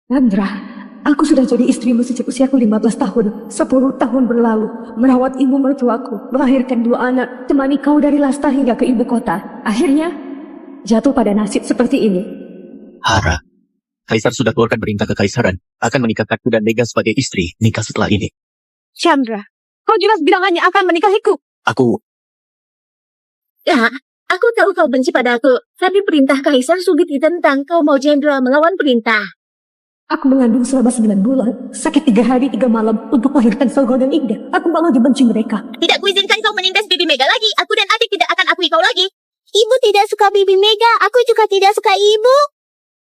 Chandra, aku sudah jadi istrimu sejak usiaku 15 tahun. 10 tahun berlalu, merawat ibu mertuaku, melahirkan 2 anak, temani kau dari Lasta hingga ke ibu kota. Akhirnya, jatuh pada nasib seperti ini. Hara, Kaisar sudah keluarkan perintah kekaisaran, akan menikahkanku dan Mega sebagai istri, nikah setelah ini. Chandra, kau jelas bilang hanya akan menikahiku. Ya, aku tahu kau benci padaku, tapi perintah kaisar sulit ditentang. Kau mau jenderal melawan perintah. Aku mengandung selama 9 bulan, sakit 3 hari 3 malam untuk melahirkan Sogo dan Igda. Aku malah dibenci mereka. Tidak kuizinkan kau menindas Bibi Mega lagi. Aku dan adik tidak akan akui kau lagi. Ibu tidak suka Bibi Mega, aku juga tidak suka ibu.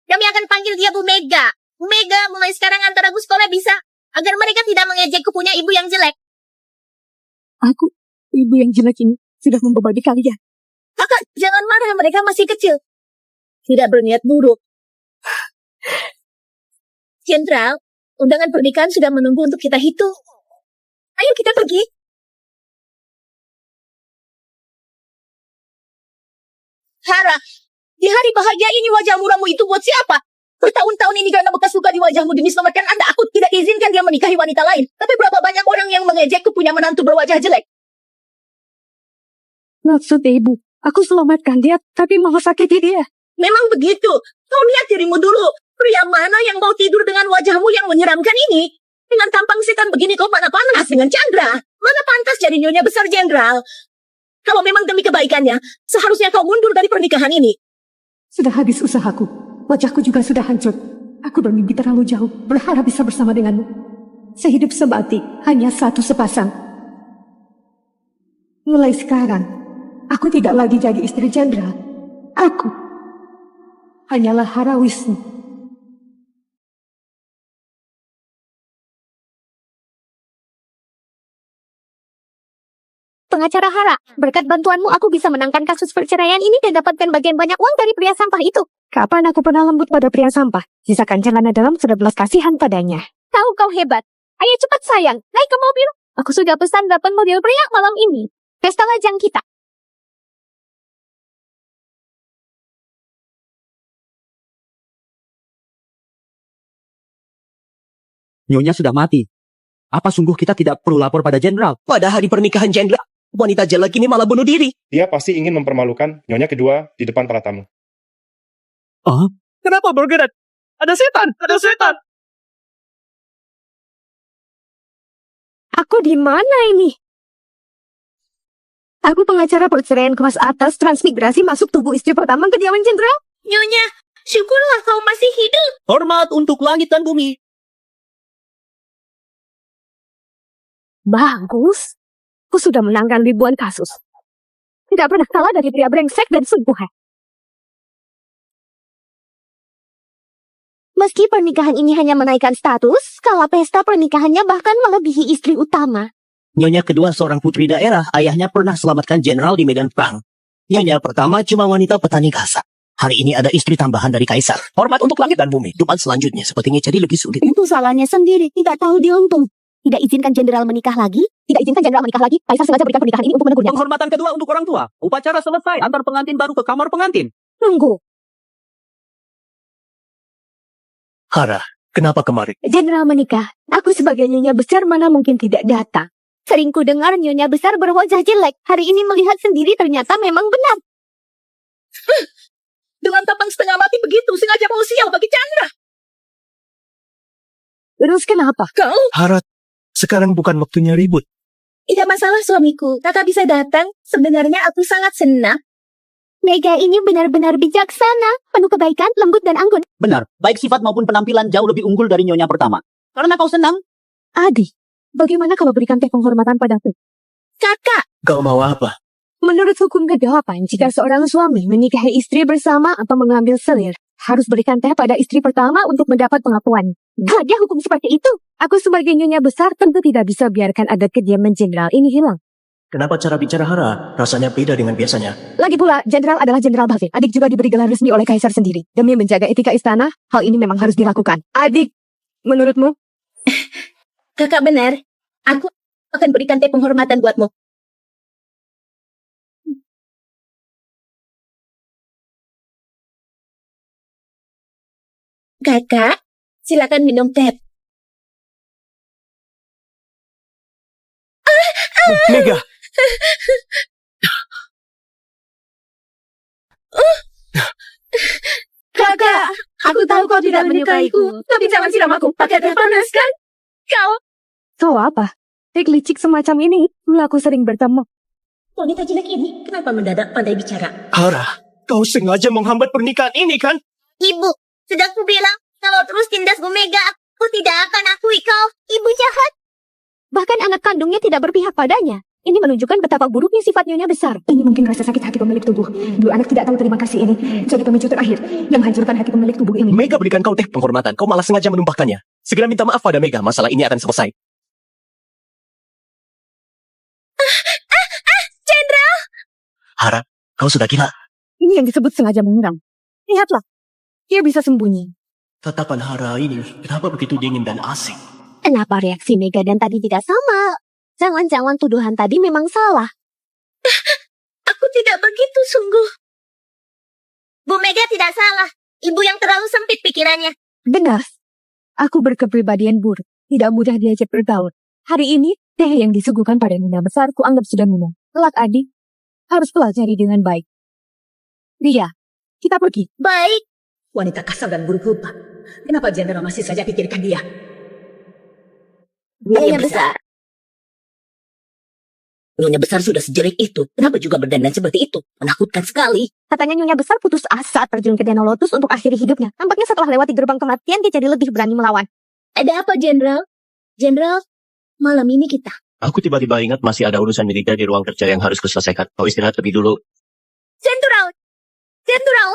Kami akan panggil dia Bu Mega. Bu Mega, mulai sekarang antar aku sekolah bisa, agar mereka tidak mengejekku punya ibu yang jelek. Aku, ibu yang jelek ini, sudah membebani kalian. Kakak, jangan marah, mereka masih kecil. Tidak berniat buruk. Jenderal, undangan pernikahan sudah menunggu untuk kita hitung. Ayo kita pergi. Hara, di hari bahagia ini wajah murammu itu buat siapa? Bertahun-tahun ini karena bekas luka di wajahmu demi selamatkan Anda, aku tidak izinkan dia menikahi wanita lain. Tapi berapa banyak orang yang mengejekku punya menantu berwajah jelek. Maksud ibu, aku selamatkan dia, tapi malah sakiti dia. Memang begitu. Kau lihat dirimu dulu. Pria mana yang mau tidur dengan wajahmu yang menyeramkan ini? Dengan tampang setan begini kau mana panas dengan Chandra? Mana pantas jadi nyonya besar jenderal? Kalau memang demi kebaikannya, seharusnya kau mundur dari pernikahan ini. Sudah habis usahaku. Wajahku juga sudah hancur. Aku bermimpi terlalu jauh, berharap bisa bersama denganmu. Sehidup semati, hanya satu sepasang. Mulai sekarang, aku tidak lagi jadi istri jenderal. Aku hanyalah Hara Wisnu. Pengacara Hara, berkat bantuanmu aku bisa menangkan kasus perceraian ini dan dapatkan bagian banyak uang dari pria sampah itu. Kapan aku pernah lembut pada pria sampah? Sisakan celana dalam sudah belas kasihan padanya. Tahu kau hebat. Ayo cepat sayang, naik ke mobil. Aku sudah pesan 8 mobil pria malam ini. Pesta lajang kita. Nyonya sudah mati. Apa sungguh kita tidak perlu lapor pada jenderal? Pada hari pernikahan jenderal, wanita jelek ini malah bunuh diri. Dia pasti ingin mempermalukan nyonya kedua di depan para tamu. Kenapa bergerak? Ada setan! Ada setan! Aku di mana ini? Aku pengacara perceraian kelas atas transmigrasi masuk tubuh istri pertama kediaman jenderal. Nyonya, syukurlah kau masih hidup. Hormat untuk langit dan bumi. Bagus. Aku sudah menangkan ribuan kasus. Tidak pernah kalah dari pria brengsek dan sungguhan. Meski pernikahan ini hanya menaikkan status, skala pesta pernikahannya bahkan melebihi istri utama. Nyonya kedua seorang putri daerah, ayahnya pernah selamatkan jenderal di medan perang. Nyonya pertama cuma wanita petani kasar. Hari ini ada istri tambahan dari kaisar. Hormat untuk langit dan bumi. Depan selanjutnya sepertinya jadi lebih sulit. Itu salahnya sendiri, tidak tahu diuntung. Tidak izinkan jenderal menikah lagi? Tidak izinkan jenderal menikah lagi? Kaisar sengaja berikan pernikahan ini untuk menegurnya. Penghormatan kedua untuk orang tua. Upacara selesai. Antar pengantin baru ke kamar pengantin. Tunggu, Hara, kenapa kemarin? jenderal menikah. Aku sebagai nyonya besar mana mungkin tidak datang. Sering ku dengar nyonya besar berwajah jelek. Hari ini melihat sendiri ternyata memang benar. Dengan tampang setengah mati begitu, sengaja mau sial bagi Chandra. Terus kenapa? Kau? Hara, sekarang bukan waktunya ribut. Tidak masalah suamiku, kakak bisa datang. Sebenarnya aku sangat senang. Mega ini benar-benar bijaksana, penuh kebaikan, lembut dan anggun. Benar. Baik sifat maupun penampilan jauh lebih unggul dari nyonya pertama. Karena kau senang. Adi, bagaimana kalau berikan teh penghormatan padaku? Kakak, Kau mau apa? Menurut hukum ke-8, jika seorang suami menikahi istri bersama atau mengambil selir, harus berikan teh pada istri pertama untuk mendapat pengakuan. Ada hukum seperti itu. Aku sebagai nyonya besar tentu tidak bisa biarkan adat kediaman jenderal ini hilang. Kenapa cara bicara Hara rasanya beda dengan biasanya? Lagi pula, jenderal adalah jenderal Bhavin. Adik juga diberi gelar resmi oleh kaisar sendiri. Demi menjaga etika istana, hal ini memang harus dilakukan. Adik, menurutmu? kakak benar. Aku akan berikan teh penghormatan buatmu. Kakak, Silakan minum teh. Mega, Kakak, aku tahu kau tidak menyukaiku, tapi jangan siram aku pakai teh panas kan? Kau So apa? Trik licik semacam ini dulu aku sering bertemu. wanita jelek ini kenapa mendadak pandai bicara? Hara, kau sengaja menghambat pernikahan ini kan? Ibu, sudah ku bilang, kalau terus tindas Bu Mega, aku tidak akan akui kau. Ibu jahat. Bahkan anak kandungnya tidak berpihak padanya. Ini menunjukkan betapa buruknya sifat Nyonya Besar. Ini mungkin rasa sakit hati pemilik tubuh. Dua anak tidak tahu terima kasih ini. Jadi pemicu terakhir yang menghancurkan hati pemilik tubuh ini. Mega berikan kau teh penghormatan, kau malah sengaja menumpahkannya. Segera minta maaf pada Mega, masalah ini akan selesai. Hara, kau sudah gila. Ini yang disebut sengaja menyerang. Lihatlah, dia bisa sembunyi. Tatapan Hara ini kenapa begitu dingin dan asing? Kenapa reaksi Mega dan tadi tidak sama? Jangan-jangan tuduhan tadi memang salah. Aku tidak begitu sungguh. Bu Mega tidak salah. Ibu yang terlalu sempit pikirannya. Benar. Aku berkepribadian buruk. Tidak mudah diajak bergaul. Hari ini, teh yang disuguhkan pada Nyonya Besar ku anggap sudah minum. Kelak adik, harus pelajari dengan baik. Ria, kita pergi. Baik. Wanita kasar dan buruk rupa. Kenapa Jenderal masih saja pikirkan dia? Nyonya Besar. Nyonya Besar sudah sejelek itu. Kenapa juga berdandan seperti itu? Menakutkan sekali. Katanya Nyonya Besar putus asa terjun ke Danau Lotus untuk akhiri hidupnya. Nampaknya setelah lewati gerbang kematian, dia jadi lebih berani melawan. Ada apa, Jenderal? Jenderal, malam ini kita. Aku tiba-tiba ingat masih ada urusan militer di ruang kerja yang harus kuselesaikan. Kau istirahat lebih dulu. Jenderal. Jenderal.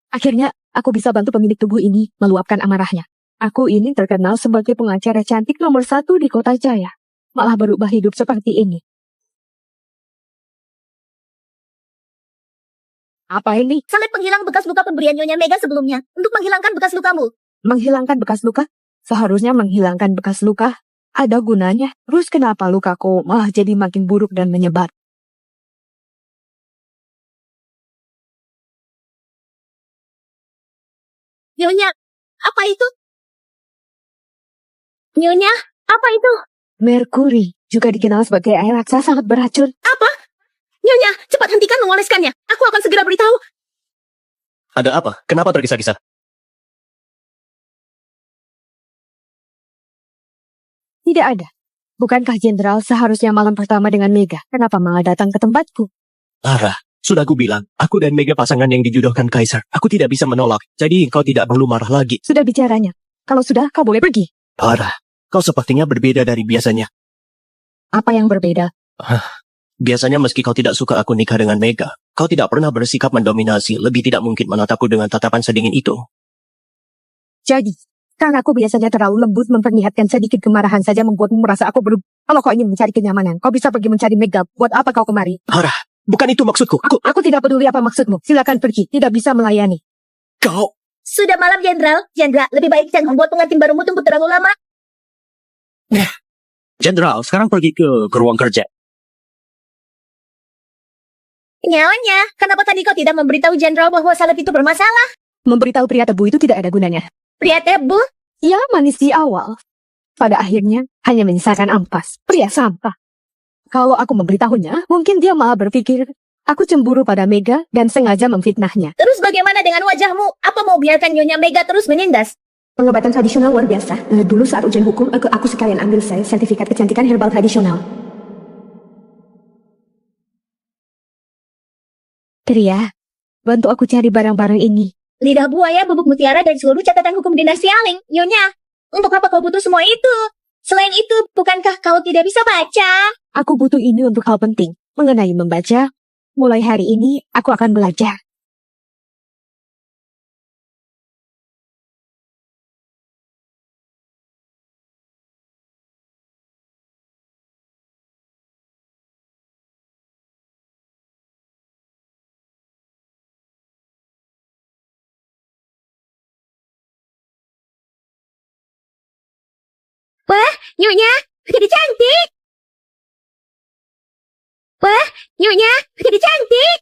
Akhirnya, aku bisa bantu pemilik tubuh ini meluapkan amarahnya. Aku ini terkenal sebagai pengacara cantik nomor 1 di kota Jaya. Malah berubah hidup seperti ini. Apa ini? Salep penghilang bekas luka pemberian Nyonya Mega sebelumnya. Untuk menghilangkan bekas lukamu. Menghilangkan bekas luka? Seharusnya menghilangkan bekas luka ada gunanya. Terus kenapa lukaku malah jadi makin buruk dan menyebar? Nyonya, apa itu? Nyonya, apa itu? Merkuri, juga dikenal sebagai air raksa sangat beracun. Nyonya, cepat hentikan mengoleskannya. Aku akan segera beritahu. Ada apa? Kenapa tergesa-gesa? Tidak ada. Bukankah Jenderal seharusnya malam pertama dengan Mega? Kenapa malah datang ke tempatku? Hara, sudah aku bilang, aku dan Mega pasangan yang dijodohkan Kaisar. Aku tidak bisa menolak, jadi kau tidak perlu marah lagi. Sudah bicaranya. Kalau sudah, kau boleh pergi. Hara, kau sepertinya berbeda dari biasanya. Apa yang berbeda? Biasanya meski kau tidak suka aku nikah dengan Mega, kau tidak pernah bersikap mendominasi, lebih tidak mungkin menatapku dengan tatapan sedingin itu. Jadi, karena aku biasanya terlalu lembut memperlihatkan sedikit kemarahan saja membuatmu merasa aku berubah. Kalau kau ingin mencari kenyamanan, kau bisa pergi mencari Mega. Buat apa kau kemari? Hara, bukan itu maksudku. Aku tidak peduli apa maksudmu. Silakan pergi. Tidak bisa melayani. Kau... Sudah malam, Jenderal. Jenderal, lebih baik jangan membuat pengantin barumu tunggu terlalu lama. Jenderal, sekarang pergi ke ruang kerja. Nyonya, kenapa tadi kau tidak memberitahu Jenderal bahwa salep itu bermasalah? Memberitahu pria tebu itu tidak ada gunanya. Pria tebu? Ya, manis di awal. Pada akhirnya, hanya menyisakan ampas. Pria sampah. Kalau aku memberitahunya, mungkin dia malah berpikir, aku cemburu pada Mega dan sengaja memfitnahnya. Terus bagaimana dengan wajahmu? Apa mau biarkan Nyonya Mega terus menindas? Pengobatan tradisional luar biasa. Dulu saat ujian hukum, aku sekalian ambil saya sertifikat kecantikan herbal tradisional. Pria, bantu aku cari barang-barang ini. Lidah buaya, bubuk mutiara, dan seluruh catatan hukum dinasti Aling. Nyonya, untuk apa kau butuh semua itu? Selain itu, bukankah kau tidak bisa baca? Aku butuh ini untuk hal penting. Mengenai membaca, mulai hari ini aku akan belajar. Nyonya, jadi cantik. Wah, Nyonya, jadi cantik.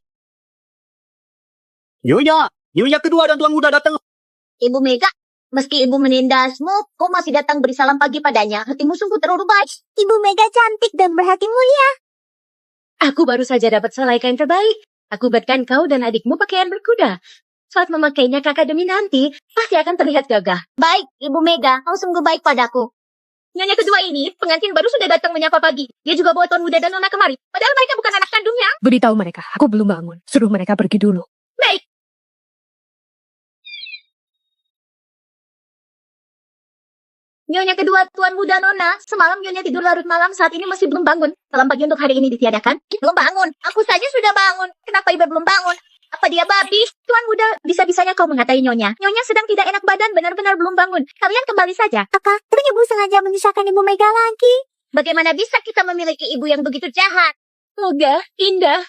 Nyonya kedua dan tuan muda datang. Ibu Mega, Meski ibu menindasmu, kau masih datang beri salam pagi padanya. Hatimu sungguh terlalu baik. Ibu Mega cantik dan berhati mulia. Aku baru saja dapat selai kain terbaik. Aku buatkan kau dan adikmu pakaian berkuda. Saat memakainya kakak demi nanti, pasti akan terlihat gagah. Baik, Ibu Mega, kau sungguh baik padaku. Nyonya kedua ini, pengantin baru sudah datang menyapa pagi. Dia juga bawa tuan muda dan nona kemari. Padahal mereka bukan anak kandungnya. Beritahu mereka, aku belum bangun. Suruh mereka pergi dulu. Baik. Nyonya kedua, tuan muda nona, semalam nyonya tidur larut malam, saat ini masih belum bangun. Salam pagi untuk hari ini ditiadakan. Belum bangun. Aku saja sudah bangun. Kenapa Ibu belum bangun? Apa dia babi? Tuan muda, bisa-bisanya kau mengatai nyonya. Nyonya sedang tidak enak badan, benar-benar belum bangun. Kalian kembali saja. Kakak, tapi Ibu sengaja menyusahkan Ibu Mega lagi. Bagaimana bisa kita memiliki ibu yang begitu jahat? Moga, Indah.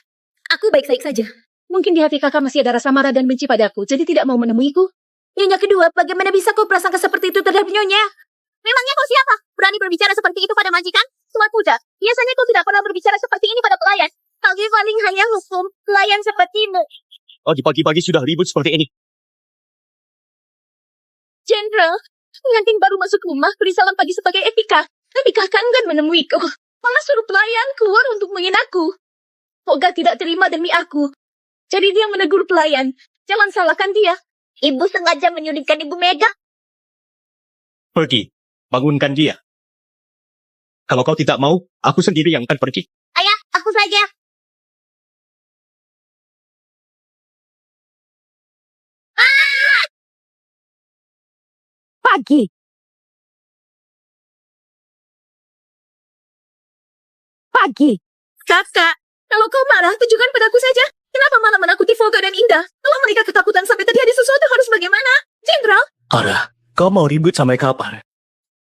Aku baik-baik saja. Mungkin di hati kakak masih ada rasa marah dan benci padaku, jadi tidak mau menemuiku. Nyonya kedua, bagaimana bisa kau prasangka seperti itu terhadap nyonya? Memangnya kau siapa? Berani berbicara seperti itu pada majikan? Tuan muda, biasanya kau tidak pernah berbicara seperti ini pada pelayan. Kau paling hanya hukum pelayan sepertimu. Oh, di pagi-pagi sudah ribut seperti ini. Jenderal, pengantin baru masuk rumah beri salam pagi sebagai etika. Tapi kakak enggan menemuiku. Malah suruh pelayan keluar untuk menghinaku. Moga tidak terima demi aku. Jadi dia menegur pelayan. Jangan salahkan dia. Ibu sengaja menyulitkan Ibu Mega. Pergi. Bangunkan dia. Kalau kau tidak mau, aku sendiri yang akan pergi. Ayah, aku saja. Pagi. Pagi. Kakak, kalau kau marah, tunjukkan padaku saja. Kenapa malah menakuti Volga dan Indah? Kalau mereka ketakutan sampai terjadi sesuatu harus bagaimana? Jenderal? Ara, kau mau ribut sampai kapan?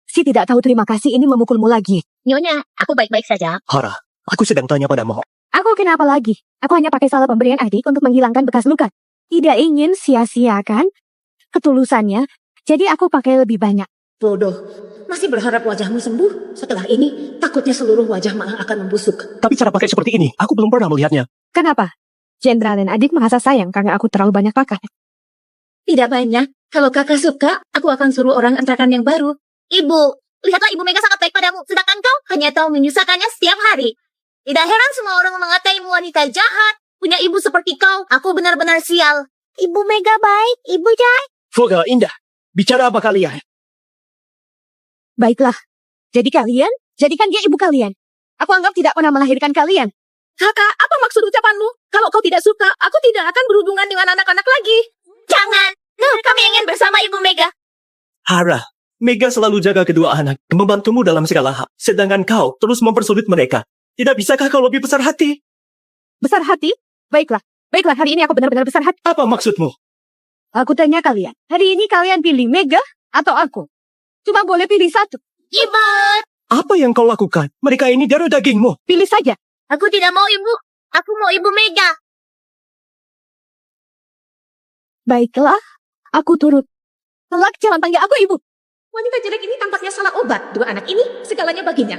Si tidak tahu terima kasih ini memukulmu lagi. Nyonya, aku baik-baik saja. Hara, aku sedang tanya padamu. Aku kenapa lagi? Aku hanya pakai salep pemberian adik untuk menghilangkan bekas luka. Tidak ingin sia-siakan ketulusannya, jadi aku pakai lebih banyak. Bodoh. Masih berharap wajahmu sembuh? Setelah ini, takutnya seluruh wajah malah akan membusuk. Tapi cara pakai seperti ini, aku belum pernah melihatnya. Kenapa? Jenderal dan adik merasa sayang karena aku terlalu banyak pakai. Tidak banyak. Kalau kakak suka, aku akan suruh orang antarkan yang baru. Ibu, lihatlah Ibu Mega sangat baik padamu. Sedangkan kau hanya tahu menyusahkannya setiap hari. Tidak heran semua orang mengatakanmu wanita jahat. Punya ibu seperti kau, aku benar-benar sial. Ibu Mega baik, Ibu jahat. Volga, Indah, bicara apa kalian? Baiklah. Jadi kalian, jadikan dia ibu kalian. Aku anggap tidak pernah melahirkan kalian. Kakak, apa maksud ucapanmu? Kalau kau tidak suka, aku tidak akan berhubungan dengan anak-anak lagi. Jangan. Kami ingin bersama Ibu Mega. Hara, Mega selalu jaga kedua anak, membantumu dalam segala hal. Sedangkan kau terus mempersulit mereka. Tidak bisakah kau lebih besar hati? Besar hati? Baiklah. Baiklah, hari ini aku benar-benar besar hati. Apa maksudmu? Aku tanya kalian, hari ini kalian pilih Mega atau aku? Cuma boleh pilih satu. Ibu, Apa yang kau lakukan? Mereka ini darah dagingmu. Pilih saja. aku tidak mau Ibu. Aku mau Ibu Mega. Baiklah, aku turut. Kelak jangan panggil aku ibu. Wanita jelek ini tampaknya salah obat. Dua anak ini segalanya baginya.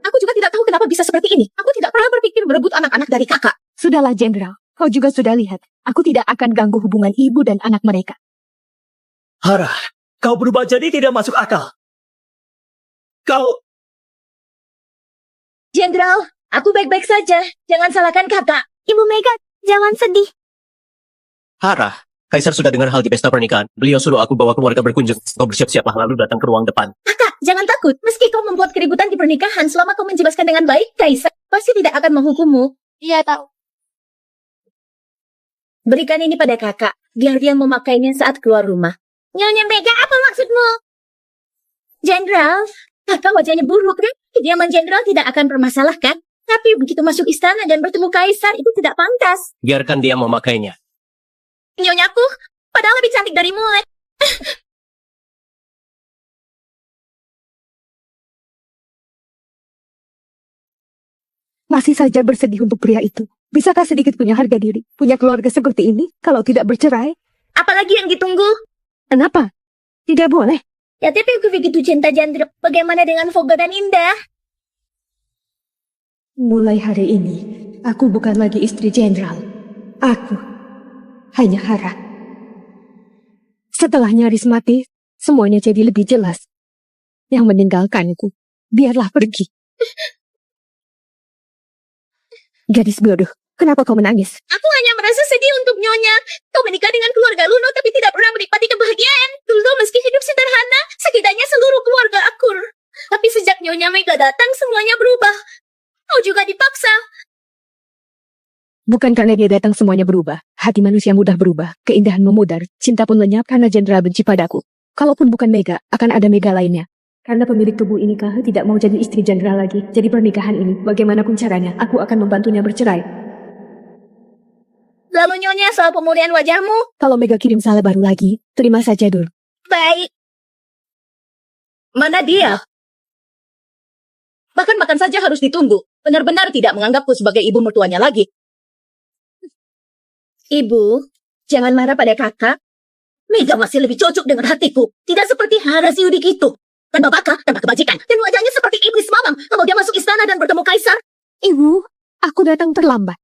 Aku juga tidak tahu kenapa bisa seperti ini. Aku tidak pernah berpikir berebut anak-anak dari kakak. Sudahlah, Jenderal. Kau juga sudah lihat. Aku tidak akan ganggu hubungan ibu dan anak mereka. Hara, kau berubah jadi tidak masuk akal. Kau... Jenderal, aku baik-baik saja. Jangan salahkan kakak. Ibu Mega, jangan sedih. Hara, Kaisar sudah dengar hal di pesta pernikahan. Beliau suruh aku bawa keluarga berkunjung. Kau bersiap-siaplah lalu datang ke ruang depan. Kakak, jangan takut. Meski kau membuat keributan di pernikahan, selama kau menjelaskan dengan baik, Kaisar pasti tidak akan menghukummu. Iya tahu. Berikan ini pada kakak, biar dia memakainya saat keluar rumah. Nyonya Mega, apa maksudmu? Jenderal, kakak wajahnya buruk kan? Kediaman jenderal tidak akan permasalahkan. Tapi begitu masuk istana dan bertemu kaisar, itu tidak pantas. Biarkan dia memakainya. Nyonyaku, padahal lebih cantik darimu. Masih saja bersedih untuk pria itu. Bisakah sedikit punya harga diri? Punya keluarga seperti ini, kalau tidak bercerai? Apalagi yang ditunggu? Kenapa? Tidak boleh. Ya tapi aku begitu cinta Jandra. Bagaimana dengan Volga dan Indah? Mulai hari ini, aku bukan lagi istri jenderal. Aku hanya Hara. Setelah nyaris mati, semuanya jadi lebih jelas. Yang meninggalkanku, biarlah pergi. Gadis bodoh, kenapa kau menangis? Aku hanya merasa sedih untuk Nyonya. Kau menikah dengan keluarga Luno tapi tidak pernah menikmati kebahagiaan. Dulu meski hidup sederhana, setidaknya seluruh keluarga akur. Tapi sejak Nyonya Mega datang, semuanya berubah. Kau juga dipaksa. Bukan karena dia datang semuanya berubah. Hati manusia mudah berubah, keindahan memudar, cinta pun lenyap karena jenderal benci padaku. Kalaupun bukan Mega, akan ada Mega lainnya. Karena pemilik tubuh ini kah tidak mau jadi istri jenderal lagi. Jadi pernikahan ini, bagaimanapun caranya, aku akan membantunya bercerai. Lalu Nyonya soal pemulihan wajahmu? Kalau Mega kirim salah baru lagi, terima saja dulu. Baik. Mana dia? Bahkan makan saja harus ditunggu. Benar-benar tidak menganggapku sebagai ibu mertuanya lagi. Ibu, jangan marah pada kakak. Mega masih lebih cocok dengan hatiku. Tidak seperti Hara si udik itu. Tanpa bakat, tanpa kebajikan. Dan wajahnya seperti iblis mamang. Kalau dia masuk istana dan bertemu kaisar. Ibu, aku datang terlambat.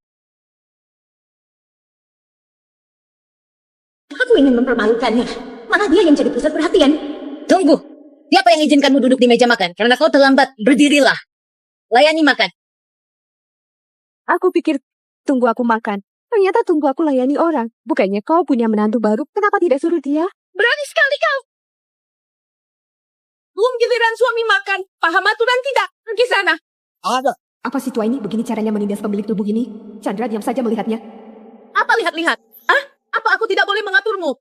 Aku ingin mempermalukannya. Mana dia yang jadi pusat perhatian? Tunggu. Siapa yang izinkanmu duduk di meja makan? Karena kau terlambat. Berdirilah. Layani makan. Aku pikir, tunggu aku makan. Ternyata tunggu aku layani orang. Bukannya kau punya menantu baru, kenapa tidak suruh dia? Berani sekali kau. Belum giliran suami makan. Paham aturan tidak? Pergi sana. Ada. Apa si tua ini begini caranya menindas pemilik tubuh ini? Chandra diam saja melihatnya. Apa lihat-lihat? Ah? Apa aku tidak boleh mengaturmu?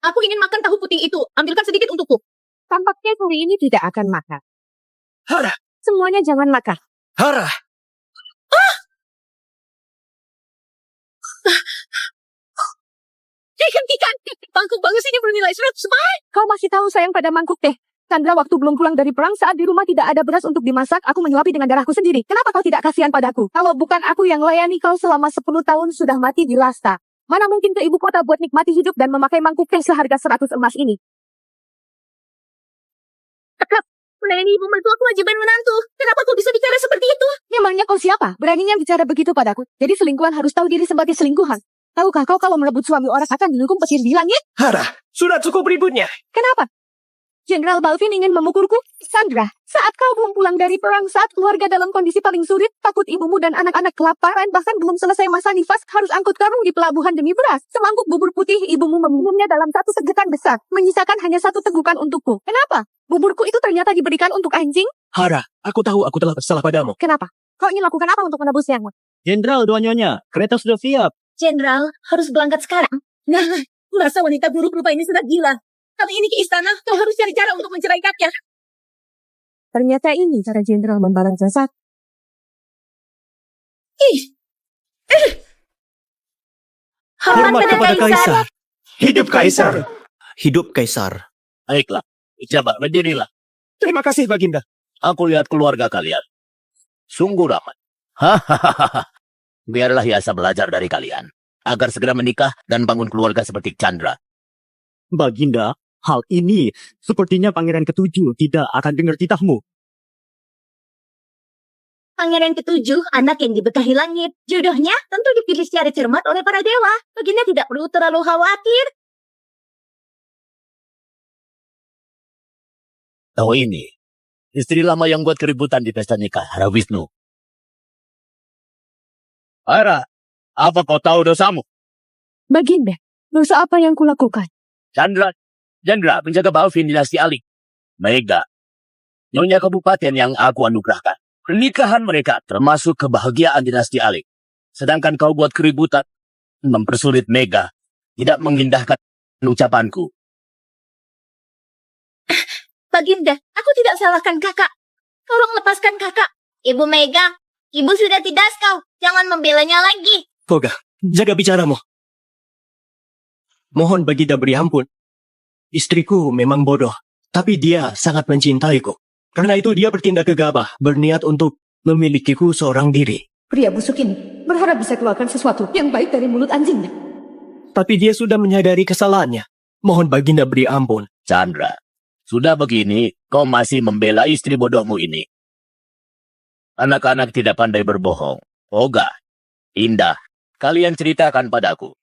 Aku ingin makan tahu putih itu. Ambilkan sedikit untukku. Tampaknya kali ini tidak akan makan. Hara. Semuanya jangan makan. Hara. Hentikan. Mangkuk bagus ini bernilai 100 baik. Kau masih tahu sayang pada mangkuk teh. Chandra waktu belum pulang dari perang saat di rumah tidak ada beras untuk dimasak, aku menyuapi dengan darahku sendiri. Kenapa kau tidak kasihan padaku? Kalau bukan aku yang layani kau selama 10 tahun sudah mati di Lasta. Mana mungkin ke ibu kota buat nikmati hidup dan memakai mangkuk teh seharga 100 emas ini? Melayani ibu mertua kewajiban menantu. Kenapa kau bisa bicara seperti itu? Memangnya kau siapa? Beraninya bicara begitu padaku. Jadi selingkuhan harus tahu diri sebagai selingkuhan. Tahukah kau kalau merebut suami orang akan dihukum petir di langit? Hara. Sudah cukup ributnya. Kenapa? Jenderal Balvin ingin memukulku? Sandra, saat kau belum pulang dari perang, saat keluarga dalam kondisi paling sulit, takut ibumu dan anak-anak kelaparan, bahkan belum selesai masa nifas, harus angkut karung di pelabuhan demi beras. Semangkuk bubur putih ibumu meminumnya dalam satu tegukan besar, menyisakan hanya satu tegukan untukku. Kenapa? Buburku itu ternyata diberikan untuk anjing? Hara, aku tahu aku telah bersalah padamu. Kenapa? Kau ingin lakukan apa untuk menebusnya? Jenderal, dua nyonya. Kereta sudah siap. Jenderal, harus berangkat sekarang. Nah, merasa wanita buruk rupa ini sudah gila. Kali ini ke istana, kau harus cari cara untuk menceraikannya. Ternyata ini cara jenderal membalas jasa. Hormat kepada Kaisar. Hidup Kaisar. Hidup Kaisar. Baiklah. Coba berdirilah. Terima kasih, Baginda. Aku lihat keluarga kalian. Sungguh ramai. Hahaha. Biarlah Yasa belajar dari kalian. Agar segera menikah dan bangun keluarga seperti Chandra. Baginda, hal ini sepertinya Pangeran Ketujuh tidak akan dengar titahmu. Pangeran ketujuh, anak yang diberkahi langit. Jodohnya tentu dipilih secara cermat oleh para dewa. Baginda tidak perlu terlalu khawatir. Tahu ini, istri lama yang buat keributan di pesta nikah, Hara Wisnu. Hara, apa kau tahu dosamu? Baginda, dosa apa yang kulakukan? Chandra, penjaga Balvin dinasti Alik. Mega, nyonya kabupaten yang aku anugerahkan. Pernikahan mereka termasuk kebahagiaan dinasti Alik. Sedangkan kau buat keributan, mempersulit Mega, tidak mengindahkan ucapanku. Baginda, aku tidak salahkan kakak. Tolong lepaskan kakak. Ibu Mega, ibu sudah tidak kau. Jangan membelanya lagi. Koga, jaga bicaramu. Mohon Baginda beri ampun. Istriku memang bodoh, tapi dia sangat mencintaiku. Karena itu dia bertindak gegabah, berniat untuk memilikiku seorang diri. Pria busuk ini berharap bisa keluarkan sesuatu yang baik dari mulut anjingnya. Tapi dia sudah menyadari kesalahannya. Mohon Baginda beri ampun. Chandra, sudah begini, kau masih membela istri bodohmu ini. Anak-anak tidak pandai berbohong. Oga, Indah, kalian ceritakan padaku.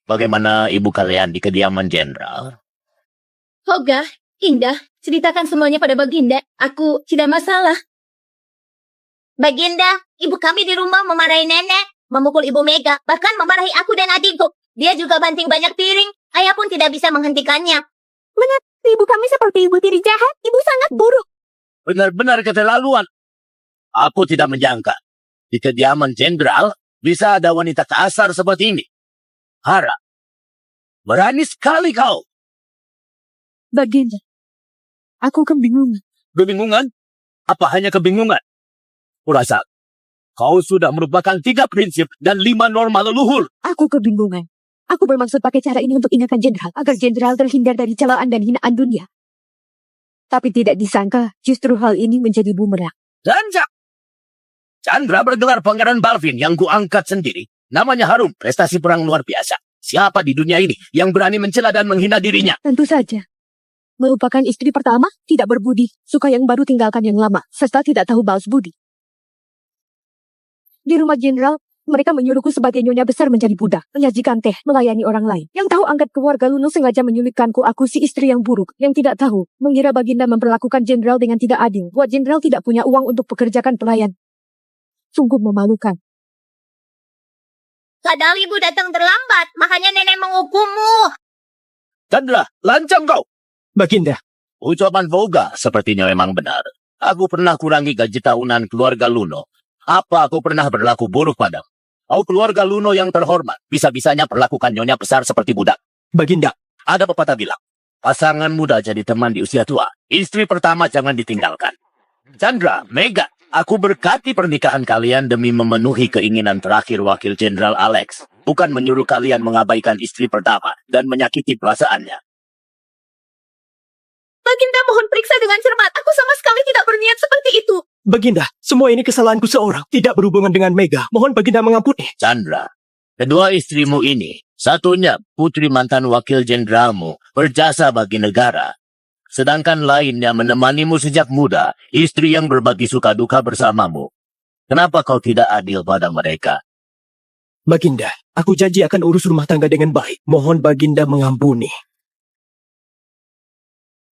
Bagaimana ibu kalian di kediaman jenderal? Hoga, Indah, ceritakan semuanya pada Baginda. Aku tidak masalah. Baginda, ibu kami di rumah memarahi nenek, memukul ibu Mega, bahkan memarahi aku dan adikku. Dia juga banting banyak piring. Ayah pun tidak bisa menghentikannya. Ibu kami seperti ibu tiri jahat. Ibu sangat buruk. Benar-benar keterlaluan. Aku tidak menyangka di kediaman jenderal bisa ada wanita kasar seperti ini. Hara, berani sekali kau. Baginda, aku kebingungan. Kebingungan? Apa hanya kebingungan? Kurasa kau sudah merupakan 3 prinsip dan 5 norma leluhur. Aku kebingungan. Aku bermaksud pakai cara ini untuk ingatkan jenderal, agar jenderal terhindar dari celaan dan hinaan dunia. Tapi tidak disangka, justru hal ini menjadi bumerang. Dan Chandra bergelar Pangeran Balvin yang kuangkat sendiri. Namanya harum, prestasi perang luar biasa. Siapa di dunia ini yang berani mencela dan menghina dirinya? Tentu saja. Merupakan istri pertama, tidak berbudi, suka yang baru tinggalkan yang lama, serta tidak tahu balas budi. Di rumah jenderal, mereka menyuruhku sebagai nyonya besar menjadi budak, menyajikan teh, melayani orang lain. Yang tahu angkat keluarga Luno sengaja menyulitkanku, aku si istri yang buruk. Yang tidak tahu, mengira Baginda memperlakukan jenderal dengan tidak adil. Buat jenderal tidak punya uang untuk pekerjakan pelayan. Sungguh memalukan. Kadang ibu datang terlambat, makanya nenek menghukummu. Chandra, lancang kau. Baginda, Ucapan Voga sepertinya memang benar. Aku pernah kurangi gaji tahunan keluarga Luno. Apa aku pernah berlaku buruk padamu? Kau keluarga Luno yang terhormat, bisa-bisanya perlakukan nyonya besar seperti budak. Baginda, Ada pepatah bilang, pasangan muda jadi teman di usia tua. Istri pertama jangan ditinggalkan. Chandra, Mega, aku berkati pernikahan kalian demi memenuhi keinginan terakhir Wakil Jenderal Alex. Bukan menyuruh kalian mengabaikan istri pertama dan menyakiti perasaannya. Baginda mohon periksa dengan cermat. Aku sama sekali tidak berniat seperti itu. Baginda, semua ini kesalahanku seorang, tidak berhubungan dengan Mega. Mohon Baginda mengampuni. Chandra, kedua istrimu ini, satunya putri mantan wakil jenderalmu, berjasa bagi negara. Sedangkan lainnya menemanimu sejak muda, istri yang berbagi suka duka bersamamu. Kenapa kau tidak adil pada mereka? Baginda, aku janji akan urus rumah tangga dengan baik. Mohon Baginda mengampuni.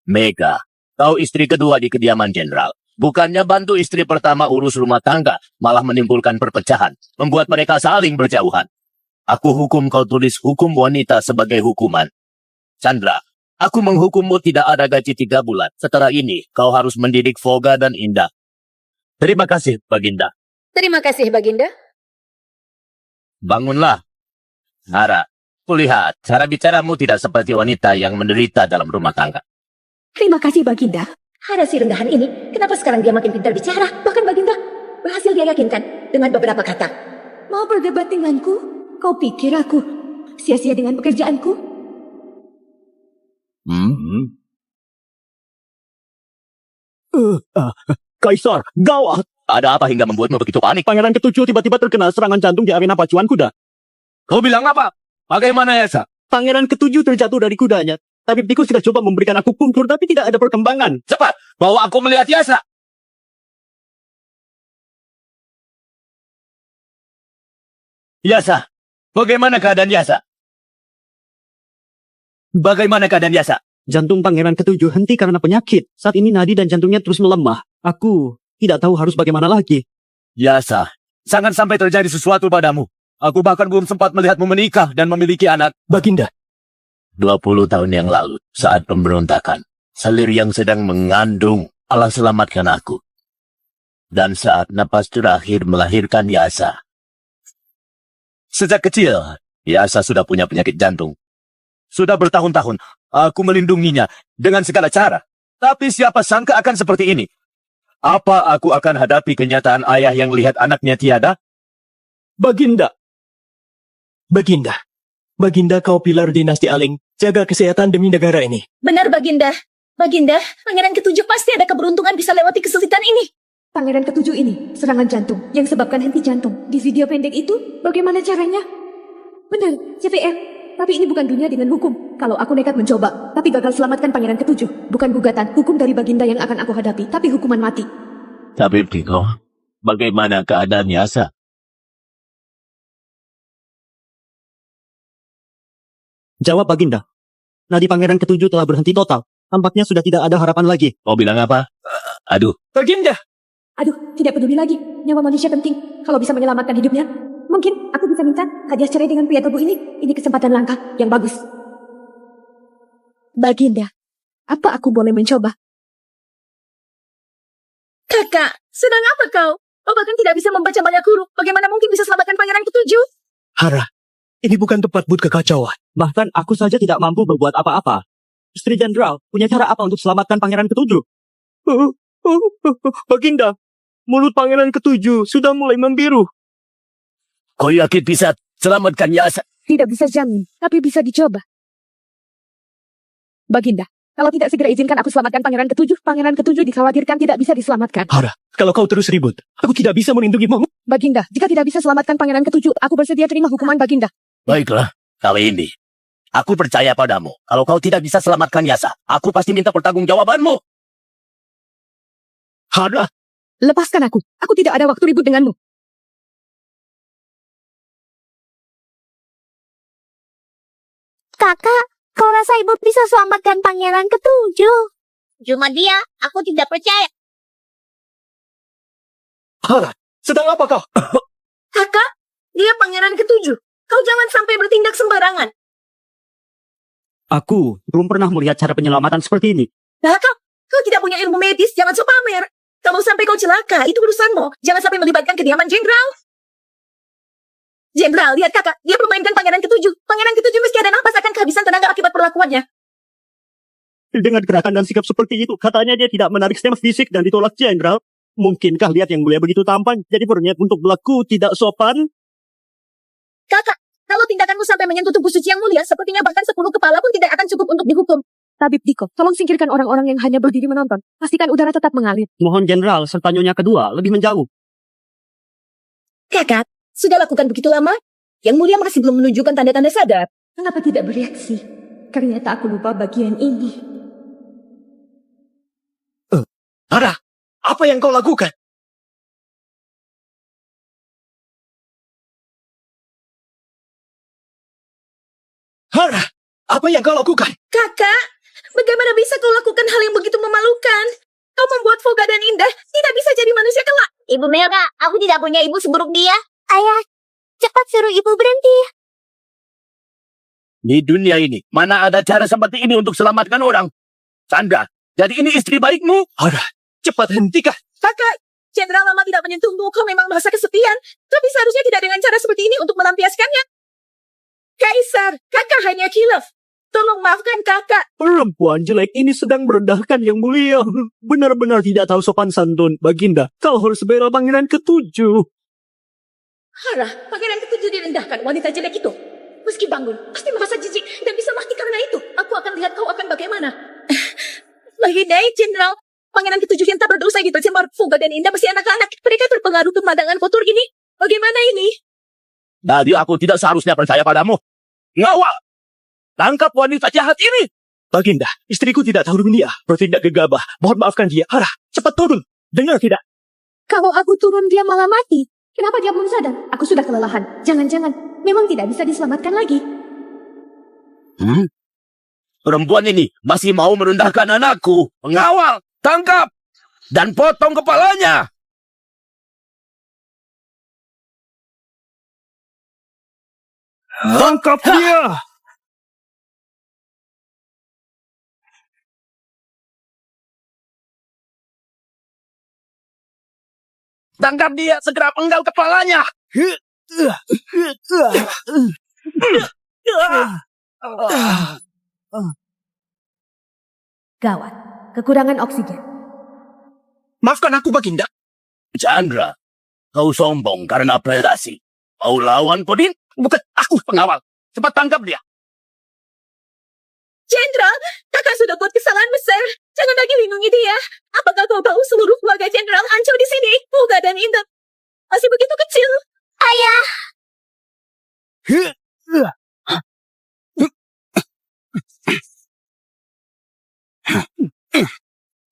Mega, kau istri kedua di kediaman jenderal. Bukannya bantu istri pertama urus rumah tangga, malah menimbulkan perpecahan, membuat mereka saling berjauhan. Aku hukum kau tulis hukum wanita sebagai hukuman. Chandra, aku menghukummu tidak ada gaji 3 bulan. Setelah ini, kau harus mendidik Voga dan Indah. Terima kasih, Baginda. Terima kasih, Baginda. Bangunlah. Hara, kulihat cara bicaramu tidak seperti wanita yang menderita dalam rumah tangga. Terima kasih, Baginda. Ada si rendahan ini, kenapa sekarang dia makin pintar bicara? Bahkan Baginda berhasil dia yakinkan dengan beberapa kata. Mau berdebat denganku? Kau pikir aku sia-sia dengan pekerjaanku? Kaisar, gawat! Ada apa hingga membuatmu begitu panik? Pangeran ketujuh tiba-tiba terkena serangan jantung di arena pacuan kuda. Kau bilang apa? Bagaimana, Yasa? Pangeran ketujuh terjatuh dari kudanya. Tabib Tikus sudah coba memberikan aku puntur, tapi tidak ada perkembangan. Cepat, bawa aku melihat Yasa. Yasa, bagaimana keadaan Yasa? Bagaimana keadaan Yasa? Jantung pangeran ketujuh henti karena penyakit. Saat ini nadi dan jantungnya terus melemah. Aku tidak tahu harus bagaimana lagi. Yasa, jangan sampai terjadi sesuatu padamu. Aku bahkan belum sempat melihatmu menikah dan memiliki anak. Baginda, 20 tahun yang lalu, saat pemberontakan, Salir yang sedang mengandung, Allah selamatkan aku. Dan saat napas terakhir melahirkan Yasa. Sejak kecil, Yasa sudah punya penyakit jantung. Sudah bertahun-tahun, aku melindunginya dengan segala cara. Tapi siapa sangka akan seperti ini? Apa aku akan hadapi kenyataan ayah yang lihat anaknya tiada? Baginda. Baginda. Baginda kau pilar dinasti Aling. Jaga kesehatan demi negara ini. Benar, Baginda. Baginda, Pangeran ketujuh pasti ada keberuntungan bisa lewati kesulitan ini. Pangeran ketujuh ini, serangan jantung yang sebabkan henti jantung. Di video pendek itu, bagaimana caranya? Benar, CPR. Tapi ini bukan dunia dengan hukum. Kalau aku nekat mencoba, tapi gagal selamatkan pangeran ketujuh. Bukan gugatan, hukum dari Baginda yang akan aku hadapi, tapi hukuman mati. Tapi Tiko, bagaimana keadaan Yasa? Jawab Baginda. Nadi pangeran ketujuh telah berhenti total. Tampaknya sudah tidak ada harapan lagi. Kau bilang apa? Aduh, Baginda, Aduh, tidak peduli lagi. Nyawa manusia penting. Kalau bisa menyelamatkan hidupnya, mungkin aku bisa minta hadiah cerai dengan pria tubuh ini. Ini kesempatan langka yang bagus. Baginda, apa aku boleh mencoba? Kakak, sedang apa kau? Kau bahkan tidak bisa membaca banyak huruf. Bagaimana mungkin bisa selamatkan pangeran ketujuh? Hara, ini bukan tempat buat kekacauan. Bahkan aku saja tidak mampu berbuat apa-apa. Istri Jenderal punya cara apa untuk selamatkan pangeran ketujuh? Baginda, mulut pangeran ketujuh sudah mulai membiru. Kau yakin bisa selamatkan Yasa? Tidak bisa jamin, tapi bisa dicoba. Baginda, kalau tidak segera izinkan aku selamatkan pangeran ketujuh dikhawatirkan tidak bisa diselamatkan. Hara, kalau kau terus ribut, aku tidak bisa melindungimu. Baginda, jika tidak bisa selamatkan pangeran ketujuh, aku bersedia terima hukuman Baginda. Baiklah, kali ini aku percaya padamu. Kalau kau tidak bisa selamatkan Yasa, aku pasti minta pertanggungjawabanmu. Hara, Lepaskan aku. Aku tidak ada waktu ribut denganmu. Kakak, kau rasa ibu bisa selamatkan pangeran ketujuh? Cuma dia, aku tidak percaya. Hara, sedang apa kau? Kakak, dia pangeran ketujuh. Kau jangan sampai bertindak sembarangan. Aku belum pernah melihat cara penyelamatan seperti ini. Nah, kau tidak punya ilmu medis, jangan sok pamer. Kalau sampai kau celaka, itu urusanmu. Jangan sampai melibatkan kediaman jenderal. Jenderal, lihat kakak, dia permainkan pangeran ketujuh. Pangeran ketujuh meski ada nafas akan kehabisan tenaga akibat perlakuannya. Dengan gerakan dan sikap seperti itu, katanya dia tidak menarik stem fisik dan ditolak Jenderal. Mungkinkah lihat yang mulia begitu tampan, jadi berniat untuk berlaku tidak sopan? Kakak, kalau tindakanmu sampai menyentuh tubuh suci yang mulia, sepertinya bahkan 10 kepala pun tidak akan cukup untuk dihukum. Tabib Diko, tolong singkirkan orang-orang yang hanya berdiri menonton. Pastikan udara tetap mengalir. Mohon Jenderal serta Nyonya kedua lebih menjauh. Kakak, sudah lakukan begitu lama? Yang mulia masih belum menunjukkan tanda-tanda sadar. Kenapa tidak bereaksi? Ternyata aku lupa bagian ini. Hara, apa yang kau lakukan? Hara, apa yang kau lakukan? Kakak, bagaimana bisa kau lakukan hal yang begitu memalukan? Kau membuat Volga dan Indah tidak bisa jadi manusia kelak. Ibu Melga, aku tidak punya ibu seburuk dia. Ayah, cepat suruh ibu berhenti. Di dunia ini, mana ada cara seperti ini untuk selamatkan orang? Chandra, jadi ini istri baikmu? Hara, cepat hentikan. Kakak, Jenderal lama tidak menyentuhmu, kau memang merasa kesepian. Tapi seharusnya tidak dengan cara seperti ini untuk melampiaskannya. Kaisar, kakak hanya khilaf. Tolong maafkan kakak. Perempuan jelek ini sedang merendahkan yang mulia. Benar-benar tidak tahu sopan santun. Baginda, kau harus bela pangeran ketujuh. Hara, pangeran ketujuh direndahkan wanita jelek itu. Meski bangun, pasti merasa jijik dan bisa mati karena itu. Aku akan lihat kau akan bagaimana. Lahidai, Jenderal. Pangeran ketujuh yang tak berdosa gitu, tercemar Volga dan Indah masih anak-anak. Mereka terpengaruh pemandangan kotor ini. Bagaimana ini? Jadi aku tidak seharusnya percaya padamu. Ngawal! Tangkap wanita jahat ini! Baginda, istriku tidak tahu dunia, bertindak gegabah. Mohon maafkan dia. Hara, cepat turun. Dengar tidak? Kalau aku turun dia malah mati. Kenapa dia belum sadar? Aku sudah kelelahan. Jangan-jangan memang tidak bisa diselamatkan lagi. Perempuan ini masih mau merendahkan anakku. Pengawal, tangkap! Dan potong kepalanya! Tangkap dia! Tangkap dia, segera penggal kepalanya! Gawat. Kekurangan oksigen. Maafkan aku, Baginda. Chandra, kau sombong karena predasi. Mau lawan Podin? Bukan aku pengawal. Cepat tangkap dia. Jenderal, kakak sudah buat kesalahan besar. Jangan lagi lindungi dia. Apakah kau tahu seluruh keluarga Jenderal hancur di sini? Volga dan Indah masih begitu kecil. Ayah,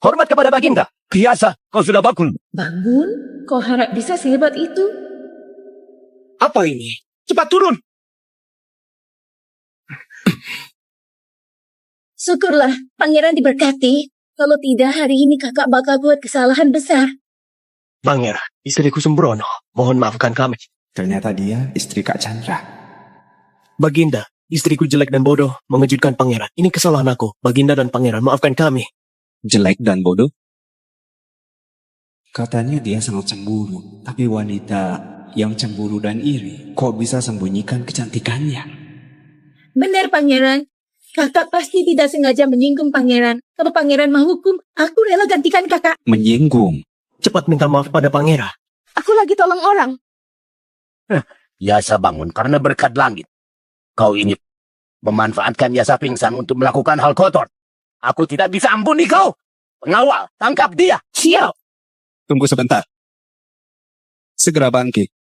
Hormat kepada Baginda. Biasa, kau sudah bangun. Bangun? Kau harap bisa sehebat itu? Apa ini? Cepat turun. Syukurlah, pangeran diberkati. Kalau tidak, hari ini kakak bakal buat kesalahan besar. Pangeran, istriku sembrono. Mohon maafkan kami. Ternyata dia istri Kak Chandra. Baginda, istriku jelek dan bodoh mengejutkan pangeran. Ini kesalahan aku. Baginda dan pangeran, maafkan kami. Jelek dan bodoh? Katanya dia sangat cemburu. Tapi wanita yang cemburu dan iri, kok bisa sembunyikan kecantikannya? Benar, pangeran. Kakak pasti tidak sengaja menyinggung pangeran. Kalau pangeran mau hukum, aku rela gantikan kakak. Menyinggung. Cepat minta maaf pada pangeran. Aku lagi tolong orang. Yasa bangun karena berkat langit. Kau ini memanfaatkan Yasa pingsan untuk melakukan hal kotor. Aku tidak bisa ampuni kau. Pengawal, tangkap dia. Siap. Tunggu sebentar. Segera bangkit.